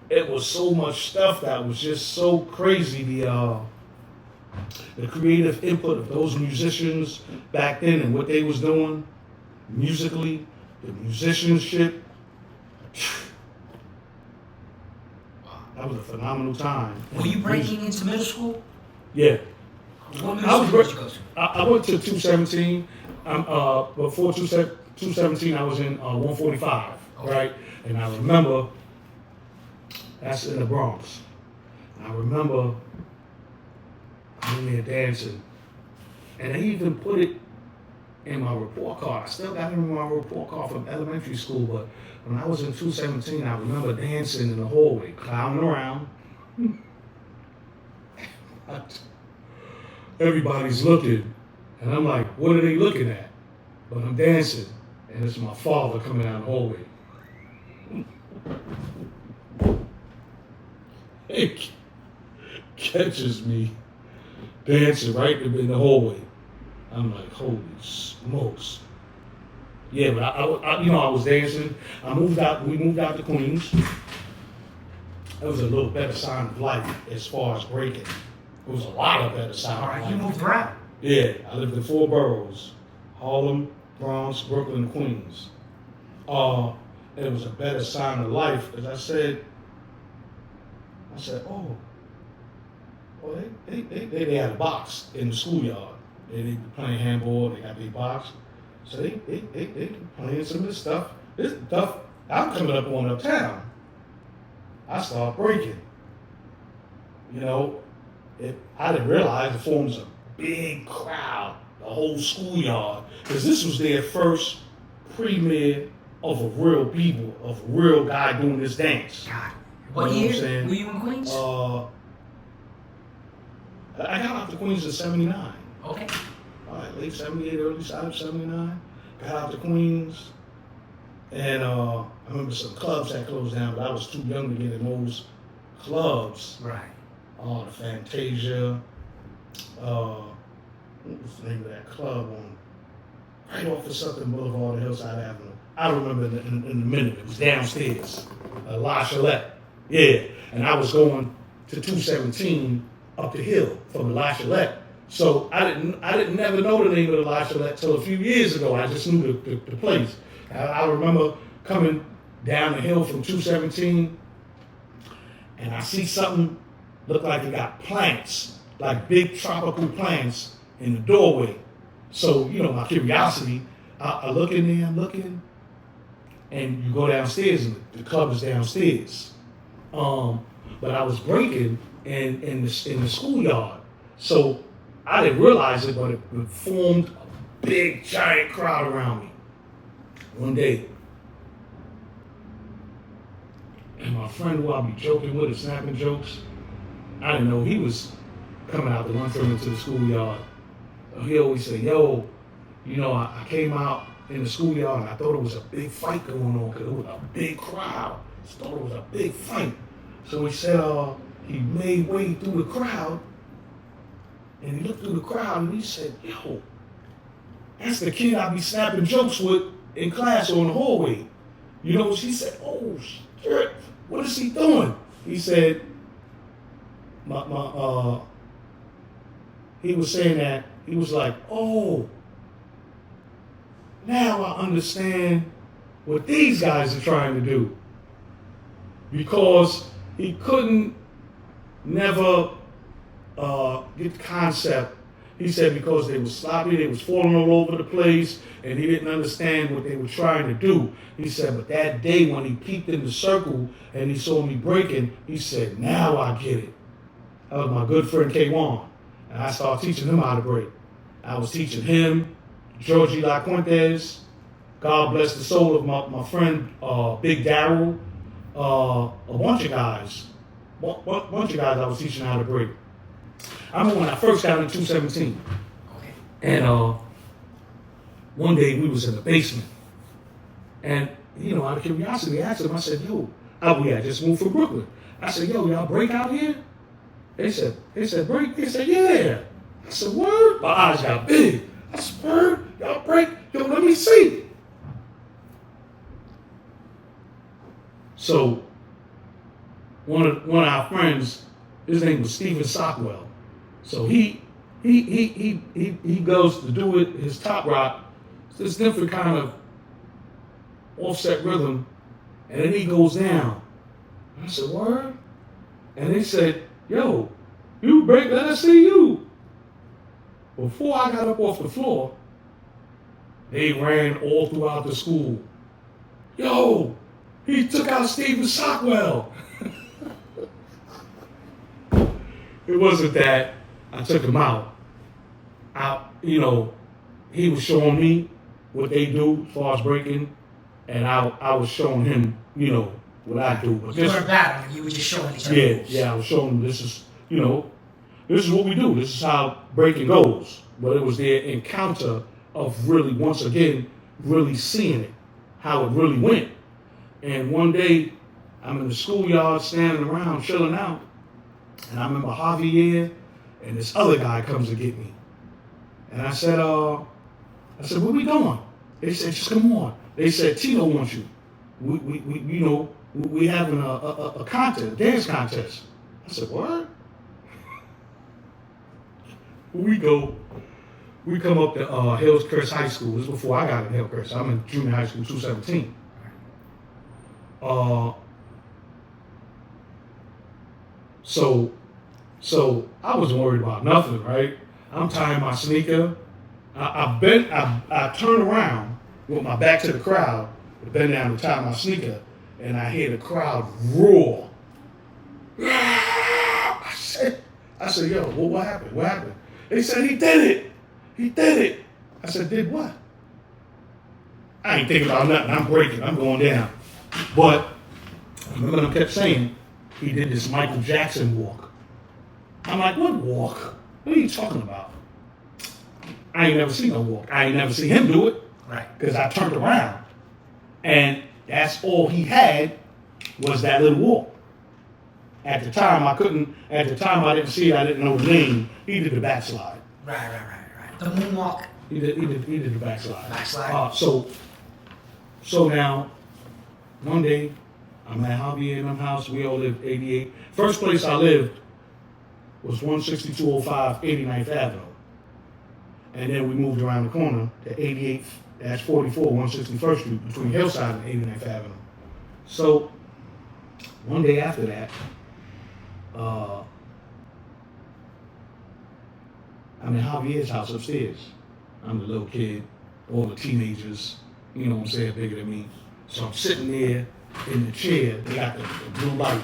It was so much stuff that was just so crazy. The creative input of those musicians back then and what they was doing musically, the musicianship. That was a phenomenal time. Were you breaking into middle school? Yeah. What middle school did you go to? I went to 217. Before 217, I was in 145, okay. Right? And I remember, that's in the Bronx. I remember I'm in there dancing. And they even put it in my report card. I still got it in my report card from elementary school, but when I was in 217, I remember dancing in the hallway, clowning around. Everybody's looking, and I'm like, what are they looking at? But I'm dancing, and it's my father coming down the hallway. He catches me dancing right in the hallway. I'm like, holy smokes. Yeah, but I was dancing. We moved out to Queens. It was a little better sign of life as far as breaking. It was a lot of better sign All of right, life. you moved around. Yeah, I lived in 4 boroughs: Harlem, Bronx, Brooklyn, and Queens. And it was a better sign of life because I said, oh, well, they had a box in the schoolyard. They be playing handball. They got their box, so they playing some of this stuff. This stuff I'm coming up on uptown. I started breaking. You know, I didn't realize it forms a big crowd, the whole schoolyard, because this was their first premiere of a real people, of a real guy doing this dance. God. What You know year what I'm saying? were you in Queens? I got out to Queens in 79. Okay. All right, late 78, early side of 79. Got out to Queens. And I remember some clubs had closed down, but I was too young to get in those clubs. Right. The Fantasia. What was the name of that club on right off of Southern Boulevard and Hillside Avenue? I remember in a minute. It was downstairs. La Chalette. Yeah. And I was going to 217 up the hill from the La Chalette. So I didn't never know the name of the La Chalette till a few years ago. I just knew the place. I remember coming down the hill from 217 and I see something look like it got plants, like big tropical plants in the doorway. So, my curiosity, I look in there, I'm looking, and you go downstairs and the club is downstairs. But I was breaking in the schoolyard. So I didn't realize it, but it formed a big, giant crowd around me. One day, and my friend who I'll be joking with and snapping jokes, I didn't know he was coming out the lunchroom into the schoolyard. He always say, yo, I came out in the schoolyard and I thought it was a big fight going on because it was a big crowd. I thought it was a big fight. So he said he made way through the crowd and he looked through the crowd and he said, yo, that's the kid I be snapping jokes with in class or in the hallway. She said, oh shit, what is he doing? He said, he was saying that, he was like, oh, now I understand what these guys are trying to do. Because he couldn't never get the concept. He said because they was sloppy, they was falling all over the place, and he didn't understand what they were trying to do. He said, but that day when he peeked in the circle and he saw me breaking, he said, now I get it. That was my good friend K1. And I started teaching him how to break. I was teaching him, Georgie LaQuentes, God bless the soul of my friend Big Darrell, a bunch of guys I was teaching how to break. I remember when I first got in 217. Okay. And one day we was in the basement. And, out of curiosity, I asked them, I said, yo, we had just moved from Brooklyn. I said, yo, y'all break out here? They said, break? They said, yeah. I said, word? My eyes got big. I said, word? Y'all break? Yo, let me see. So, one of our friends, his name was Stephen Sockwell. So he goes to do it, his top rock, it's this different kind of offset rhythm, and then he goes down. I said, word? And they said, yo, you break, let us see you. Before I got up off the floor, they ran all throughout the school. Yo, he took out Stephen Sockwell. It wasn't that I took him out. He was showing me what they do as far as breaking, and I was showing him, what I do. But you weren't battling, you were just showing each other. Yeah, I was showing him this is what we do. This is how breaking goes. But it was their encounter of really, once again, really seeing it, how it really went. And one day, I'm in the schoolyard standing around, chilling out. And I remember Javier and this other guy comes to get me. And I said, where we going? They said, just come on. They said, Tito wants you. We having a contest, a dance contest. I said, what? We come up to Hillcrest High School. This is before I got in Hillcrest. I'm in junior high school, 217. So I wasn't worried about nothing, right? I'm tying my sneaker. I turn around with my back to the crowd, bend down to tie my sneaker, and I hear the crowd roar. I said, yo, what happened? What happened? They said, he did it. He did it. I said, did what? I ain't thinking about nothing. I'm breaking. I'm going down. But remember, I kept saying, he did this Michael Jackson walk. I'm like, what walk? What are you talking about? I ain't never seen no walk. I ain't never seen him do it. Right. Because I turned around. And that's all he had was that little walk. At the time, I didn't see it. I didn't know the name. He did the backslide. Right. The moonwalk. He did the backslide. Backslide. So now, one day, I'm at Javier and them house. We all lived 88. First place I lived was 16205 89th Avenue. And then we moved around the corner to 88th, that's 44, 161st Street, between Hillside and 89th Avenue. So, one day after that, I'm in Javier's house upstairs. I'm the little kid, all the teenagers, you know what I'm saying, bigger than me. So I'm sitting there in the chair, they got the blue light,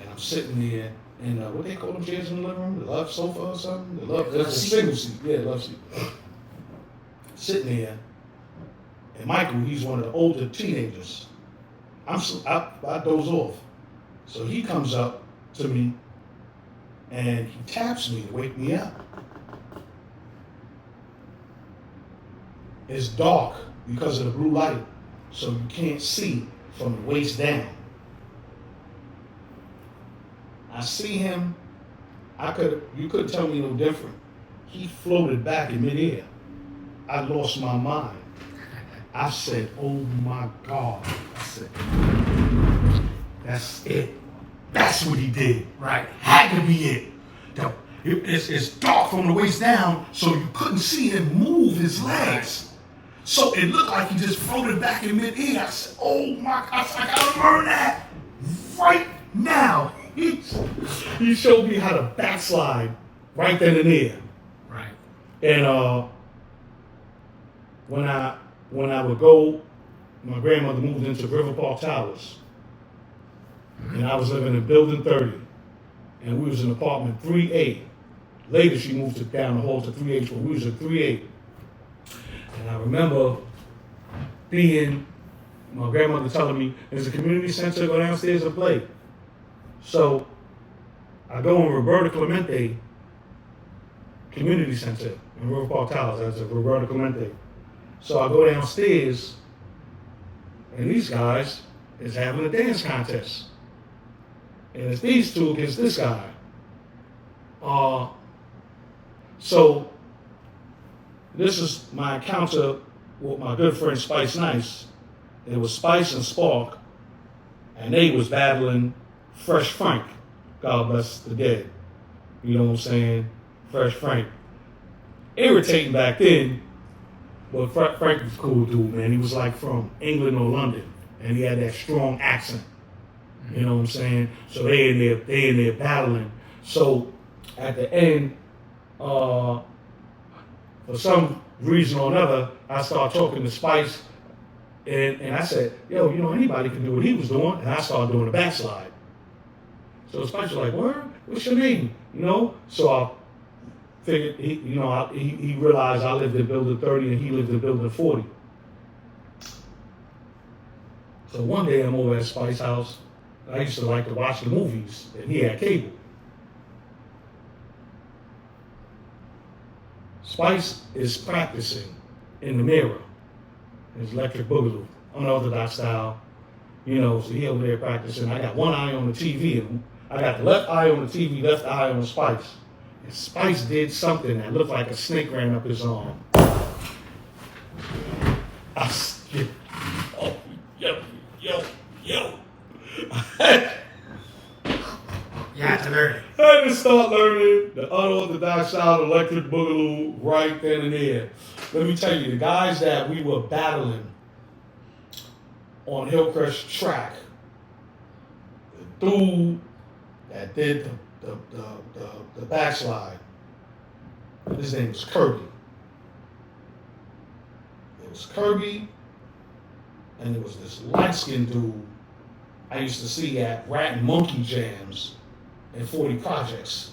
and I'm sitting there in what they call them chairs in the living room? The love sofa or something? That's a single seat. Yeah, love seat. Sitting there, and Michael, he's one of the older teenagers. I doze off. So he comes up to me, and he taps me to wake me up. It's dark because of the blue light, so you can't see from the waist down. I see him, you couldn't tell me no different. He floated back in midair. I lost my mind. I said, oh my God. I said, that's it. That's what he did. Right. Had to be it. It's dark from the waist down, so you couldn't see him move his legs. So it looked like he just floated back in midair. I said, oh my God, I gotta learn that right now. He showed me how to backslide right then and there. Right. And when I would go, my grandmother moved into River Park Towers. And I was living in building 30. And we was in apartment 3A. Later she moved down the hall to 3H, but we was in 3A. And I remember my grandmother telling me, there's a community center, go downstairs and play. So I go in Roberto Clemente Community Center in River Park Towers. That's a Roberto Clemente. So I go downstairs, and these guys is having a dance contest. And it's these two against this guy. So this is my encounter with my good friend Spice Nice. It was Spice and Spark, and they was battling Fresh Frank. God bless the dead. You know what I'm saying? Fresh Frank. Irritating back then, but Frank was a cool dude, man. He was like from England or London, and he had that strong accent. You know what I'm saying? So they in there battling. So at the end, for some reason or another, I started talking to Spice, and I said, yo, you know, anybody can do what he was doing, and I started doing the backslide. So Spice was like, word? What's your name? You know? So I figured, he realized I lived in building 30 and he lived in building 40. So one day I'm over at Spice's house. I used to like to watch the movies, and he had cable. Spice is practicing in the mirror, his electric boogaloo, unorthodox style. You know, so he over there practicing. I got one eye on the TV, and I got the left eye on the TV, left eye on Spice. And Spice did something that looked like a snake ran up his arm. I said, oh, yo. You had to learn it. I had to start learning the unorthodox style electric boogaloo right then and there. Let me tell you, the guys that we were battling on Hillcrest track, the dude that did the backslide, his name was Kirby. It was Kirby, and it was this light-skinned dude I used to see at Rat and Monkey Jams and 40 Projects.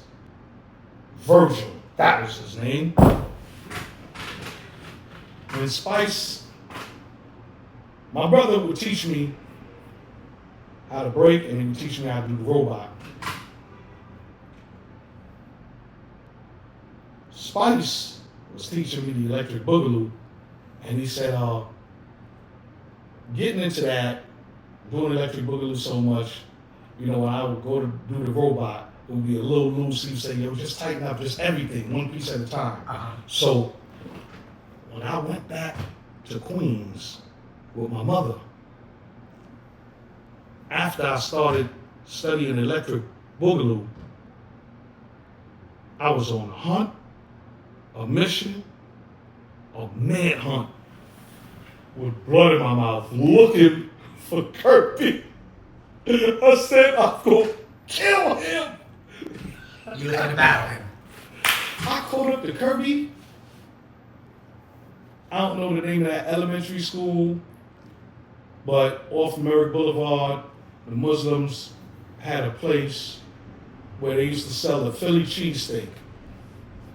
Virgil, that was his name. When Spice, my brother would teach me how to break, and he would teach me how to do the robot. Spice was teaching me the electric boogaloo, and he said, getting into that, doing electric boogaloo so much, when I would go to do the robot, it would be a little loose. He'd say, yo, just tighten up just everything, one piece at a time. So when I went back to Queens with my mother, after I started studying electric boogaloo, I was on a hunt, a mission, a manhunt, with blood in my mouth, looking for Kirby. I said, I'm going to kill him. You looking to battle him. I called up to Kirby. I don't know the name of that elementary school, but off Merrick Boulevard, the Muslims had a place where they used to sell a Philly cheesesteak.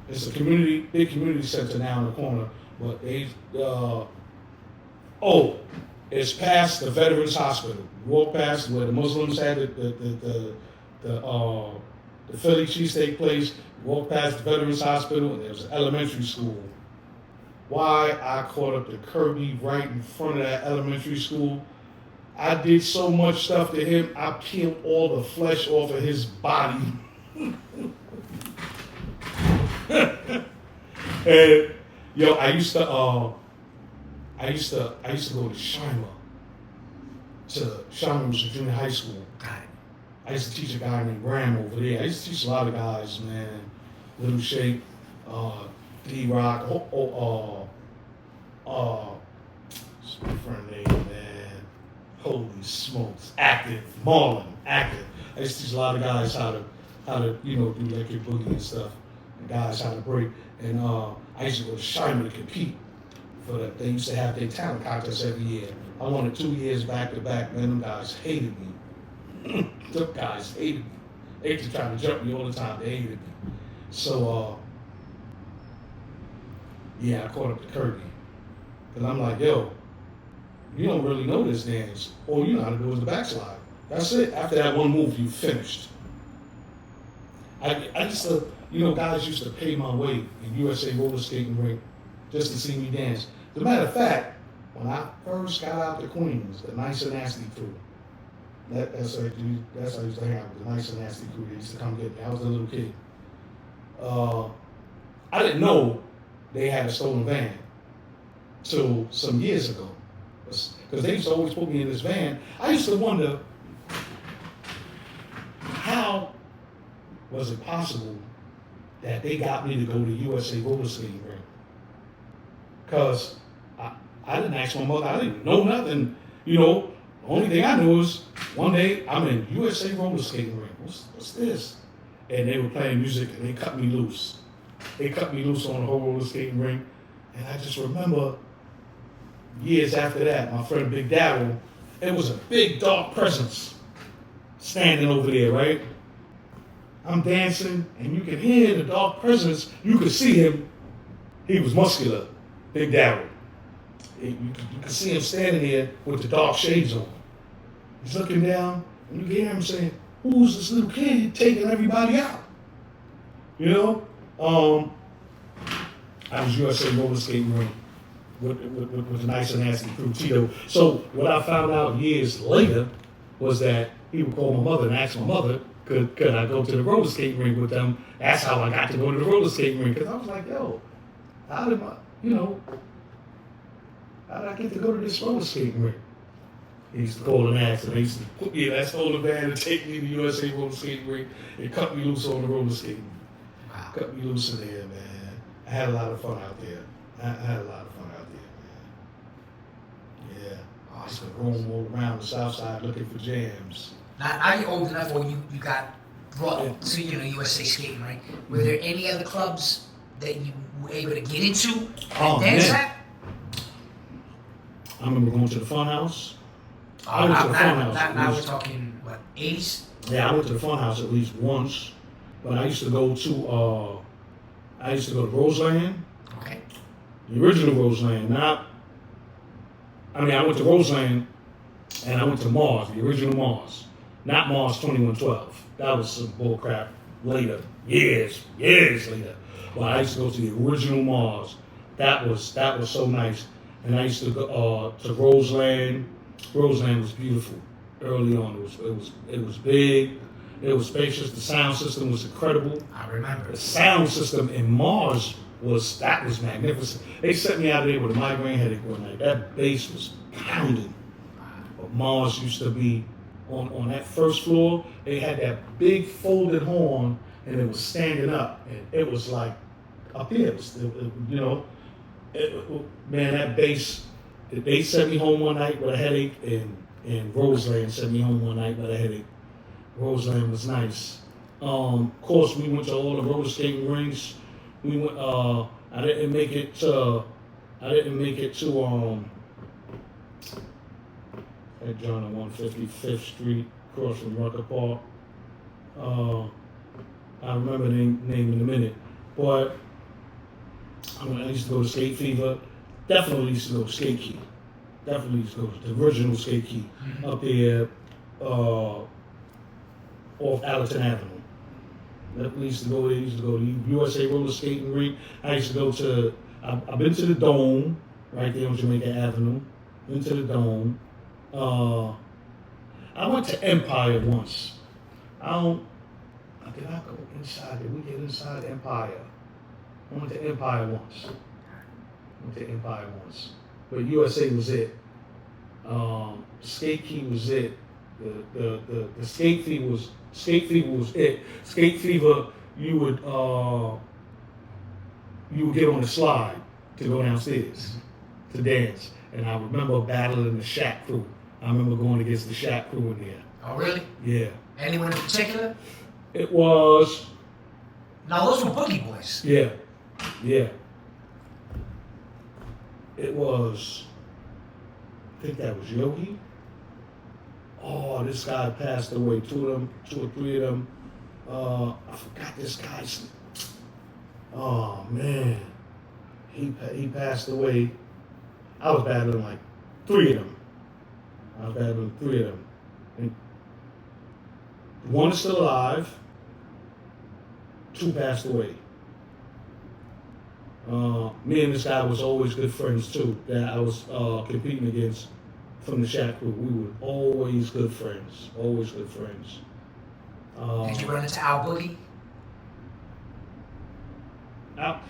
It's a big community center now in the corner, but it's past the Veterans Hospital. You walk past where the Muslims had the Philly cheesesteak place. You walk past the Veterans Hospital, and there's an elementary school. Why I caught up to Kirby right in front of that elementary school. I did so much stuff to him, I peeled all the flesh off of his body. And I used to go to Shaikh. Shaikh was a junior high school. I used to teach a guy named Ram over there. I used to teach a lot of guys, man. Little Shaikh, D-Rock, what's my friend name, man? Holy smokes. Marlon, active. I used to teach a lot of guys how to do electric boogie and stuff. And guys how to break. And I used to go to Shaikh to compete. They used to have their talent contests every year. I won it 2 years back to back. Man, them guys hated me. Them guys hated me. They used to try to jump me all the time. They hated me. So, I caught up to Kirby. And I'm like, yo, you don't really know this dance. All you know how to do is the backslide. That's it. After that one move, you finished. I used to, guys used to pay my way in USA roller skating rink just to see me dance. As a matter of fact, when I first got out to Queens, the Nice and Nasty crew, that's how I used to hang out with the Nice and Nasty crew. They used to come get me. I was a little kid. I didn't know they had a stolen van till some years ago. Because they used to always put me in this van. I used to wonder, how was it possible that they got me to go to USA roller skating rink? Because I didn't ask my mother. I didn't know nothing. The only thing I knew was one day I'm in USA roller skating rink. What's this? And they were playing music and they cut me loose. They cut me loose on the whole roller skating rink. And I just remember years after that, my friend Big Daryl, it was a big dark presence standing over there, right? I'm dancing and you can hear the dark presence. You could see him. He was muscular, Big Daryl. You could see him standing there with the dark shades on. He's looking down and you can hear him saying, who's this little kid taking everybody out? I was USA roller skating rink with the Nice and Nasty crew, Tito. So what I found out years later was that he would call my mother and ask my mother, could I go to the roller skating rink with them? That's how I got to go to the roller skating rink. Because I was like, yo, how did I get to go to this roller skating rink? He used to call and ask, and they used to put me in that stolen van and take me to the USA roller skating rink and cut me loose on the roller skating. Wow. Cut me loose in there, man. I had a lot of fun out there. I had a lot of fun out there, man. Yeah. I used to roam all around the south side looking for jams. Now you're old enough, or you got brought to USA skating, right? Were there any other clubs that you were able to get into and dance at? I remember going to the Fun House. Now we're talking, what, 80s? Yeah, I went to the Fun House at least once, but I used to go to Roseland. Okay. The original Roseland. I went to Roseland and I went to Mars, the original Mars. Not Mars 2112. That was some bull crap later, years later. But I used to go to the original Mars. That was so nice. And I used to go to Roseland. Roseland was beautiful. Early on, it was big. It was spacious. The sound system was incredible. I remember. The sound system in Mars was magnificent. They set me out of there with a migraine headache one night. That bass was pounding. But Mars used to be on that first floor. They had that big folded horn, and it was standing up, and it was like up here. Man, that bass. They sent me home one night with a headache, and Roseland sent me home one night with a headache. Roseland was nice. Of course, we went to all the roller skating rinks. We went. I didn't make it to that John on 155th Street, across from Rucker Park. I remember the name in a minute, but I used to go to Skate Fever. Definitely used to go to Skate Key. Definitely used to go to the original Skate Key up there off Allerton Avenue. We used to go there. Used to go to USA Roller Skating Rink. I used to go to. I've been to the Dome right there on Jamaica Avenue. Been to the Dome. I went to Empire once. Did I go inside? Did we get inside Empire? I went to Empire once. But USA was it. Skate Key was it. The Skate Fever was it. Skate Fever, you would get on the slide to go downstairs to dance. And I remember battling the Shack crew. I remember going against the Shack crew in there. Oh, really? Yeah. Anyone in particular? It was. No, those were Boogie Boys. Yeah. It was. I think that was Yogi. Oh, this guy passed away. Two or three of them. I forgot this guy's. Oh man, he passed away. I was battling like three of them. And one is still alive. Two passed away. Me and this guy was always good friends too. That I was competing against from the Shack crew. We were always good friends. Did you run into Al Boogie? Al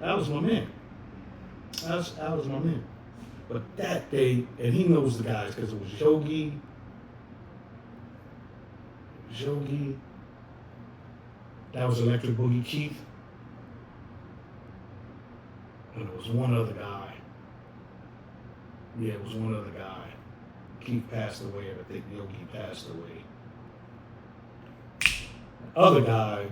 was my man. Al was my man. But that day, and he knows the guys because it was Yogi. That was Electric Boogie Keith. And there was one other guy. Yeah, it was one other guy. Keith passed away, and I think Yogi passed away. The other guy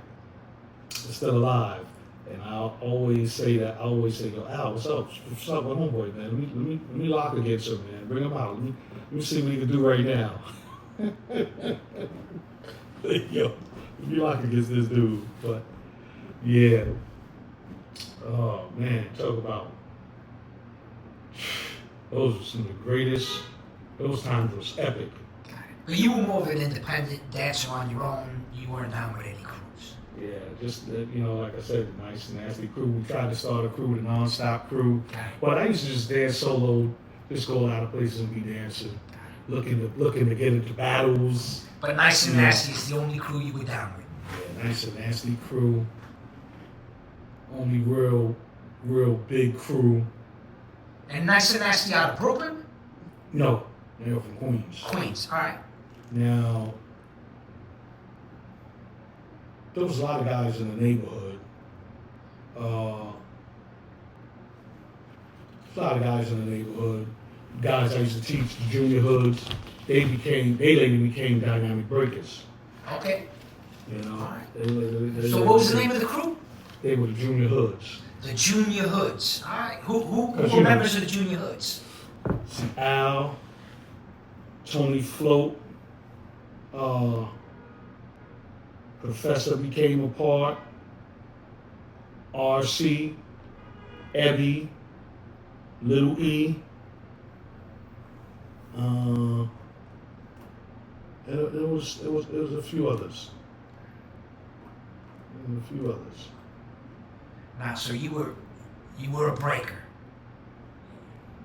is still alive. And I'll always say that. Yo, Al, what's up? What's up with homeboy, man? Let me lock against him, man. Bring him out. Let me see what he can do right now. Yo, let me lock against this dude. But yeah. Oh man, talk about those were some of the greatest. Those times was epic. But you were more of an independent dancer on your own. You weren't down with any crews. Yeah, just like I said, the nice nasty crew. We tried to start a crew, the non-stop crew. But I used to just dance solo, just go out of places and be dancing. looking to get into battles. But Nice and Nasty is the only crew you were down with. Yeah, Nice and Nasty crew. Only real big crew. And Nice and Nasty out of Brooklyn? No, they were from Queens. Queens, all right. Now, there was a lot of guys in the neighborhood. Guys I used to teach the junior hoods. They later became dynamic breakers. Okay. You know. All right. They So what was the name of the crew? They were the junior hoods. The Junior Hoods. All right. Who were members of the Junior Hoods? Al, Tony Float, Professor became a part, RC, Ebby, Little E. There was a few others. Now, so you were a breaker.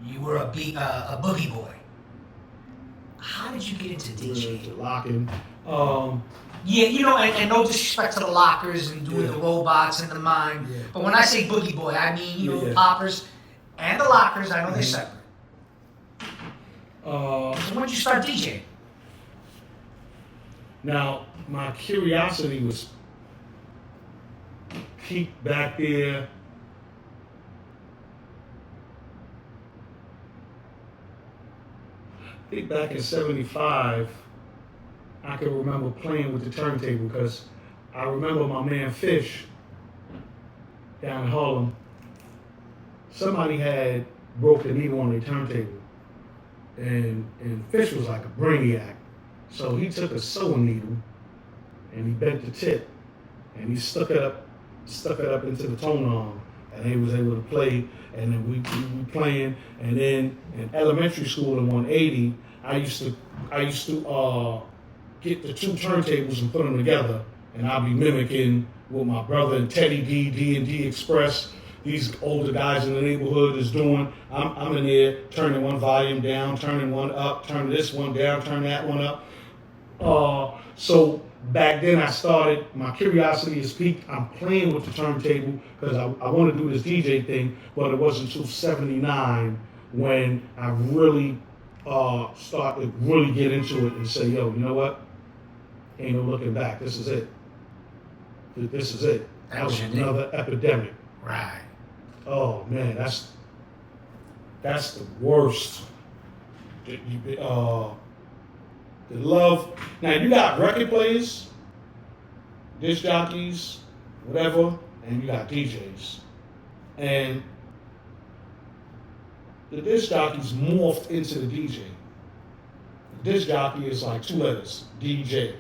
You were a boogie boy. How did you get into DJing? Locking. Yeah, you know, and no disrespect to the lockers and doing the robots and the mime. Yeah. But when I say boogie boy, I mean, you know, Yeah. the poppers and the lockers, I know they're separate. So when did you start DJing? Now, my curiosity was peaked back there. I think back in '75, I can remember playing with the turntable because I remember my man Fish down in Harlem. Somebody had broke the needle on their turntable, and Fish was like a brainiac. So he took a sewing needle and he bent the tip and he stuck it up into the tone arm, and he was able to play. And then we playing. And then in elementary school in 180, I used to get the two turntables and put them together, and I'd be mimicking what my brother and Teddy D&D Express, these older guys in the neighborhood is doing. I'm in there turning one volume down, turning one up, turning this one down, turning that one up. So back then I started, my curiosity is peaked. I'm playing with the turntable because I want to do this DJ thing, but it wasn't until '79 when I really started to really get into it and say, yo, you know what? Ain't no looking back. This is it. This is it. That was another epidemic. Right. Oh man, that's the worst. The love. Now you got record players, disc jockeys, whatever, and you got DJs. And the disc jockeys morphed into the DJ. The disc jockey is like two letters, DJ.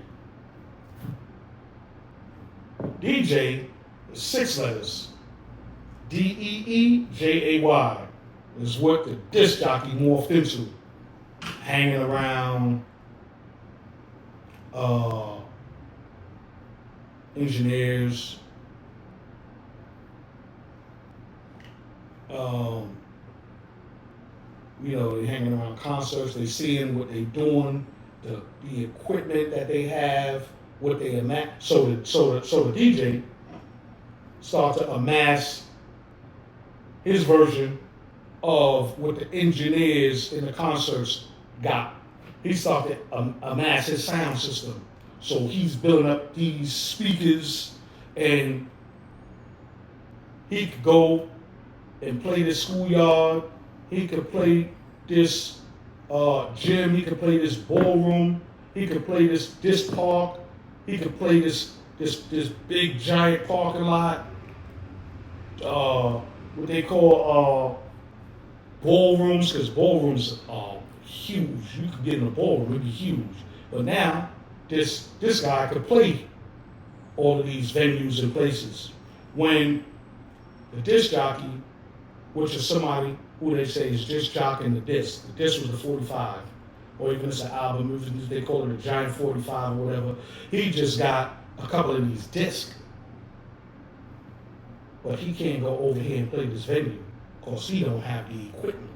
DJ is six letters, DEEJAY is what the disc jockey morphed into. Hanging around engineers, they hanging around concerts, they seeing what they doing, the equipment that they have, what they amass. So the DJ start to amass his version of what the engineers in the concerts got. He started to amass his sound system. So he's building up these speakers, and he could go and play this schoolyard. He could play this gym. He could play this ballroom. He could play this park. He could play this big giant parking lot. What they call ballrooms, because ballrooms are huge. You could get in a ballroom, it'd be huge. But now, this guy could play all of these venues and places. When the disc jockey, which is somebody who they say is disc jockeying the disc was the 45, or even it's an album, they call it a giant 45 or whatever. He just got a couple of these discs. But he can't go over here and play this venue because he don't have the equipment.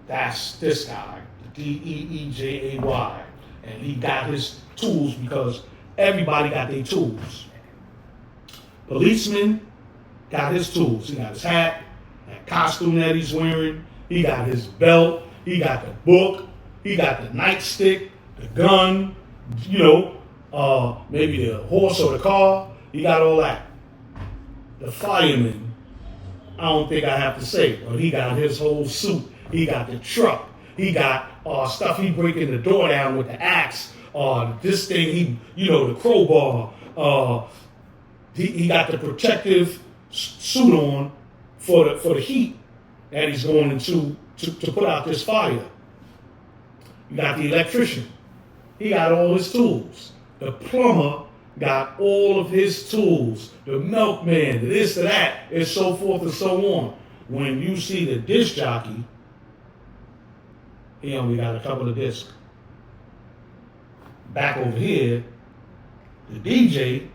That's this guy, Deejay. And he got his tools because everybody got their tools. Policeman got his tools. He got his hat, that costume that he's wearing. He got his belt. He got the book. He got the nightstick, the gun, maybe the horse or the car. He got all that. The fireman, I don't think I have to say, but he got his whole suit. He got the truck. He got stuff he breaking the door down with the axe. This thing, the crowbar. He got the protective suit on for the heat that he's going into to put out this fire. You got the electrician. He got all his tools. The plumber got all of his tools. The milkman, the this, the that, and so forth and so on. When you see the disc jockey, he only got a couple of discs. Back over here, the DJ,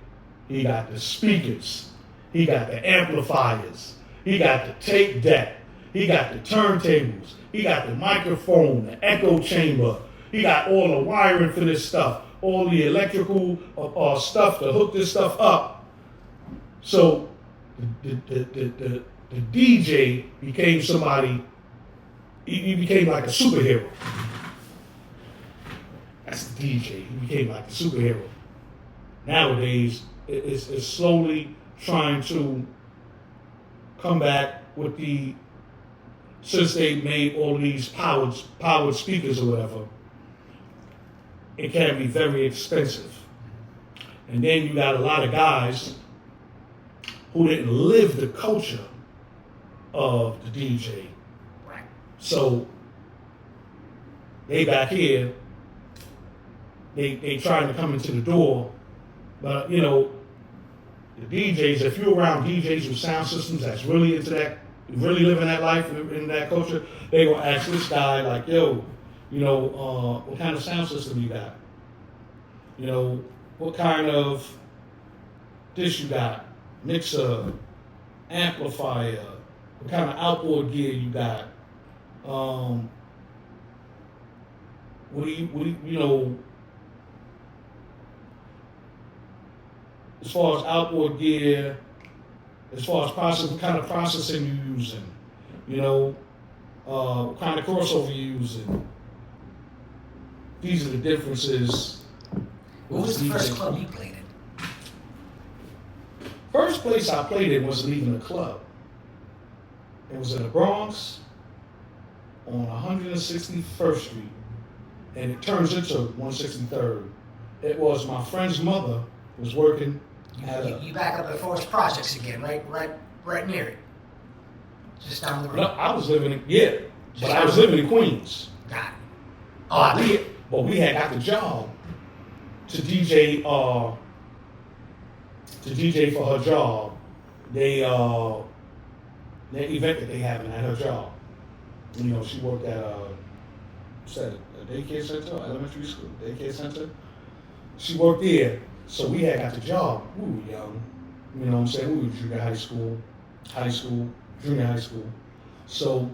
he got the speakers. He got the amplifiers. He got the tape deck. He got the turntables. He got the microphone, the echo chamber. He got all the wiring for this stuff, all the electrical stuff to hook this stuff up. So the DJ became somebody, he became like a superhero. That's the DJ. He became like a superhero. Nowadays, it's slowly trying to come back with since they made all these powered speakers or whatever, it can be very expensive. And then you got a lot of guys who didn't live the culture of the DJ. Right. So they back here, they trying to come into the door, but the DJs, if you're around DJs with sound systems that's really into that, really living that life in that culture, they gonna ask this guy like, yo, what kind of sound system you got? What kind of dish you got? Mixer, amplifier, what kind of outboard gear you got? What do you as far as outboard gear, as far as process, what kind of processing you're using, what kind of crossover you're using. These are the differences. What was the first club you played in? First place I played in wasn't even a club. It was in the Bronx on 161st Street, and it turns into 163rd. It was my friend's mother was working. You back up at Forest Projects again, right near it, just down the road. No, I was living in Queens. Got it. But we had got the job to DJ for her job. The event that they having at her job. She worked at a daycare center, elementary school, daycare center. She worked there. So we had got the job. We were young. We were junior high school, junior high school. So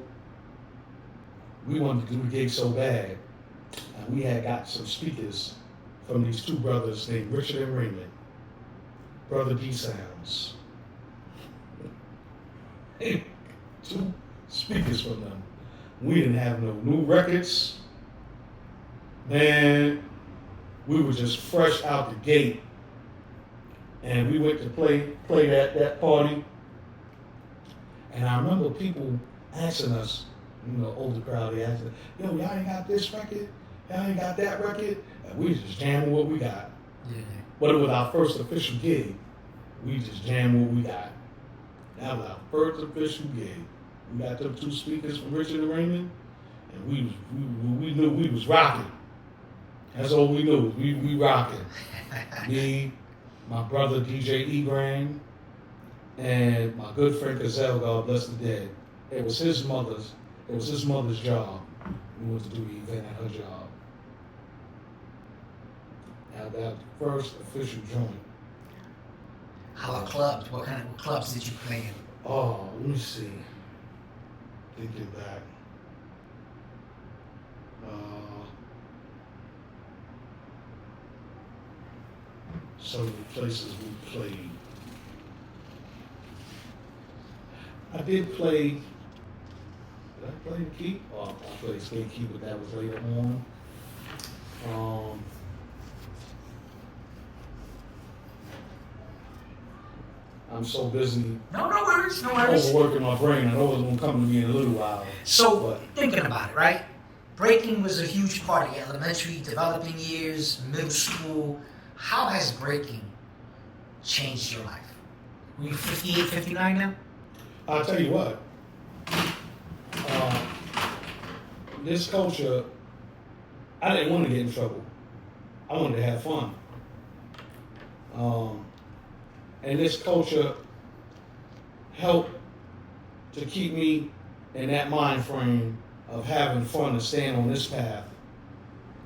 we wanted to do the gig so bad. And we had got some speakers from these two brothers named Richard and Raymond. Brother D Sounds. Two speakers from them. We didn't have no new records. Man, we were just fresh out the gate. And we went to play that party. And I remember people asking us, older crowd, they asked us, yo, y'all ain't got this record? Y'all ain't got that record? And we just jamming what we got. Yeah. But it was our first official gig. We just jammed what we got. That was our first official gig. We got them two speakers from Richard and Raymond, and we knew we was rocking. That's all we knew. We rocking. Me, my brother DJ Egram, and my good friend Cazell, God bless the dead. It was his mother's job. We went to do the event at her job. Now that first official joint. How about clubs? What kind of clubs did you play in? Oh, let me see. Thinking back. some of the places we played. I did play. Did I play the Keep? Oh, I played Skate but that was later on. I'm so busy. No worries, no worries. Overworking my brain. I know it's gonna come to me in a little while. So, thinking about it, right? Breaking was a huge part of your elementary, developing years, middle school. How has breaking changed your life? Were you 58, 59 now? I'll tell you what. This culture, I didn't want to get in trouble. I wanted to have fun. And this culture helped to keep me in that mind frame of having fun and staying on this path.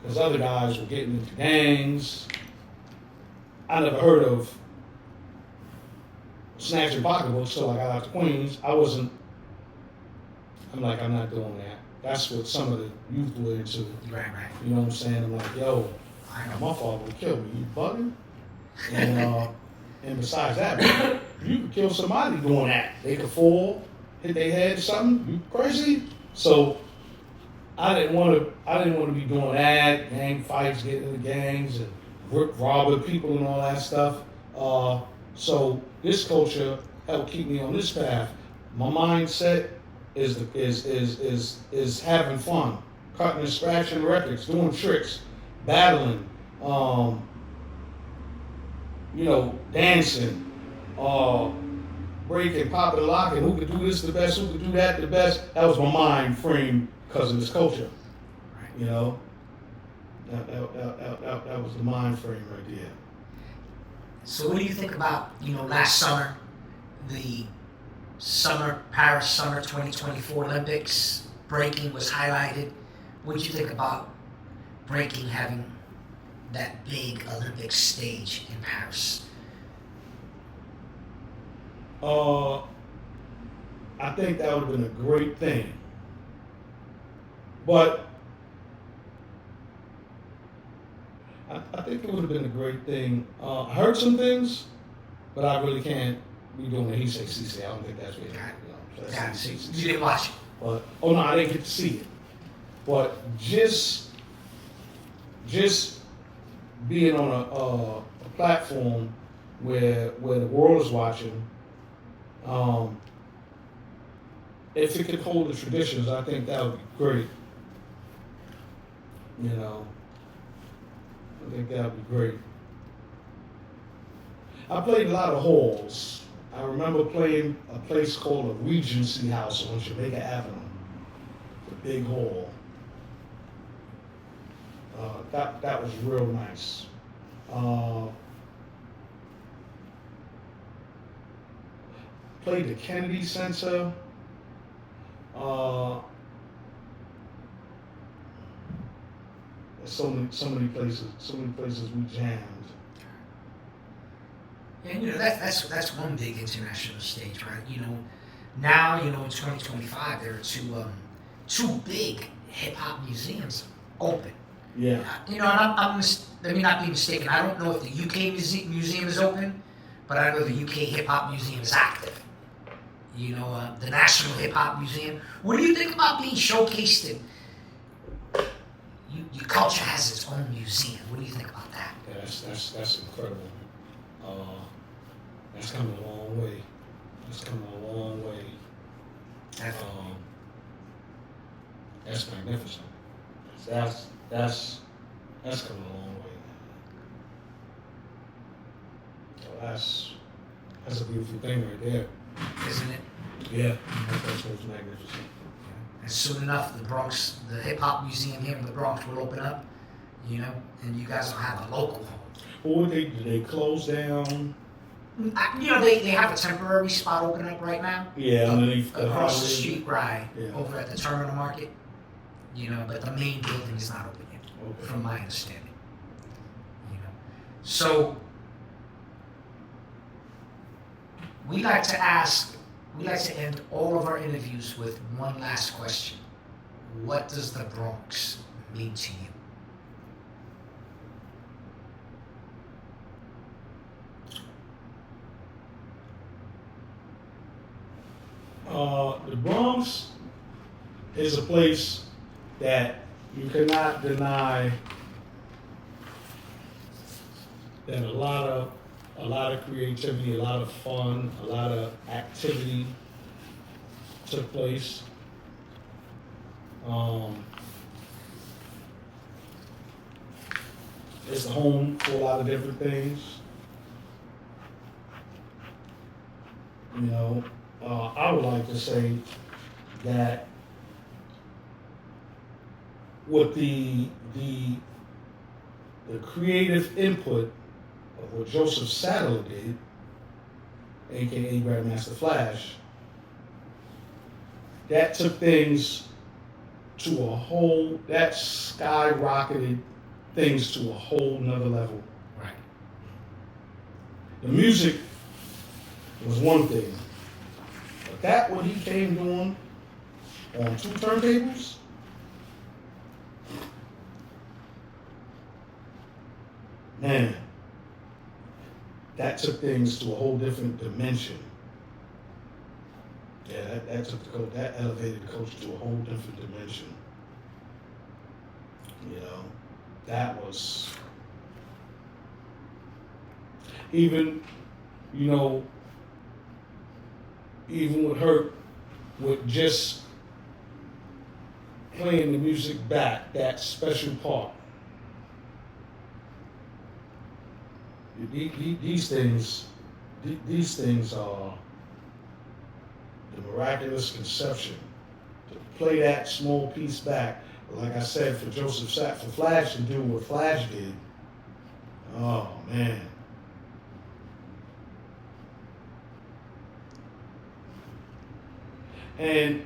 Because other guys were getting into gangs. I never heard of snatching pocketbooks till I got out to Queens. I'm like, I'm not doing that. That's what some of the youth were into. Right. You know what I'm saying? I'm like, yo, my father would kill me. You bugging? And besides that, you could kill somebody doing that. They could fall, hit their head or something. You crazy? So I didn't want to be doing that. Gang fights, getting into gangs, and robbing people and all that stuff. So this culture helped keep me on this path. My mindset is having fun, cutting and scratching records, doing tricks, battling, dancing, breaking, popping, locking. Who could do this the best? Who could do that the best? That was my mind frame because of this culture. You know, that was the mind frame right there. So what do you think about, last summer, the Paris Summer 2024 Olympics? Breaking was highlighted. What did you think about breaking having that big Olympic stage in Paris? I think that would have been a great thing. But I think it would have been a great thing. I heard some things, but I really can't be doing the he say, she say. I don't think that's what You didn't watch it? But, no, I didn't get to see it. But just being on a platform where the world is watching, if it could hold the traditions, I think that would be great. I think that would be great. I played a lot of halls. I remember playing a place called the Regency House on Jamaica Avenue. The big hall. That was real nice. Played the Kennedy Center. So many places we jammed. And that's one big international stage, right? Now in 2025 there are two big hip hop museums open. Yeah. Let me not be mistaken. I don't know if the UK museum is open, but I know the UK Hip Hop Museum is active. The National Hip Hop Museum. What do you think about being showcased in? Your culture has its own museum. What do you think about that? Yeah, that's incredible. That's coming a long way. That's magnificent. That's coming a long way. So that's a beautiful thing right there. Isn't it? Yeah, that's what's magnificent. And soon enough, the Bronx, the Hip Hop Museum here in the Bronx will open up, and you guys will have a local home. Or did they close down? They have a temporary spot open up right now. Yeah, underneath across the street, right, yeah. Over at the Terminal Market. But the main building is not open yet, from my understanding. So we like to end all of our interviews with one last question. What does the Bronx mean to you? The Bronx is a place that you cannot deny that a lot of creativity, a lot of fun, a lot of activity took place. It's a home for a lot of different things. You know, I would like to say that with the creative input of what Joseph Saddler did, a.k.a. Grandmaster Flash, that took things to a whole, that skyrocketed things to a whole nother level. Right. The music was one thing, but that what he came doing on 2 turntables, man, that took things to a whole different dimension. Yeah, that elevated the culture to a whole different dimension. You know, that was even, you know, even with Hurt, with just playing the music back, that special part. These things are the miraculous conception. To play that small piece back, like I said, for for Flash to do what Flash did, oh man. And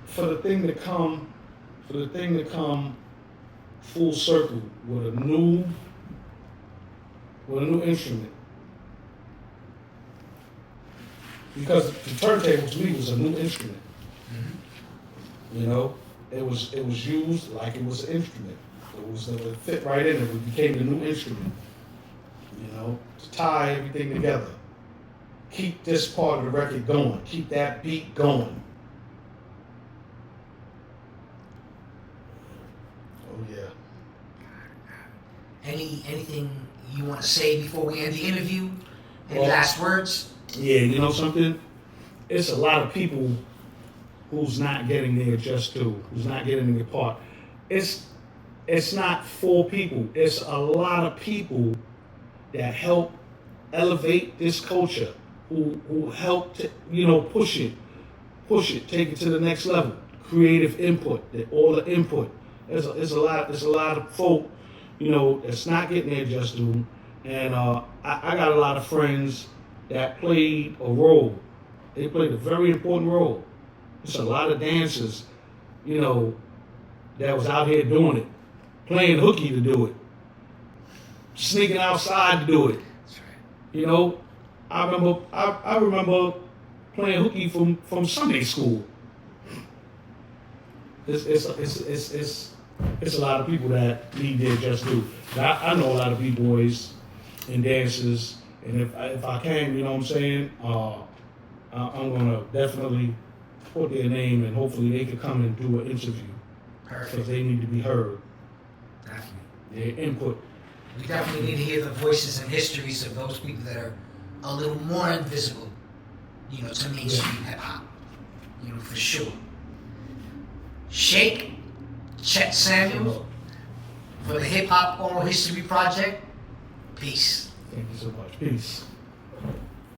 for the thing to come full circle with a new instrument. Because the turntable to me was a new instrument. Mm-hmm. You know, it was used like it was an instrument. It fit right in. It became the new instrument. You know, to tie everything together. Keep this part of the record going. Keep that beat going. Oh yeah. Anything you want to say before we end the interview? Any last words? Yeah, you know something? It's a lot of people who's not getting their just due, who's not getting their part. It's not 4 people. It's a lot of people that help elevate this culture, who help to, you know, push it, take it to the next level. Creative input, all the input. There's a lot of folk, you know, that's not getting their just due. And I got a lot of friends that played a role. They played a very important role. There's a lot of dancers, you know, that was out here doing it, playing hooky to do it, sneaking outside to do it. That's right. You know, I remember playing hooky from Sunday school. It's a lot of people that need their just due. I know a lot of b-boys and dancers, and if I can, you know what I'm saying, I'm gonna definitely put their name, and hopefully they could come and do an interview. Perfect. Because they need to be heard. Definitely. Their input. We definitely need to hear the voices and histories of those people that are a little more invisible, you know, to mainstream hip hop. You know, for sure. Shaikh, Chet Samuel, for the Hip Hop Oral History Project. Peace. Thank you so much. Peace.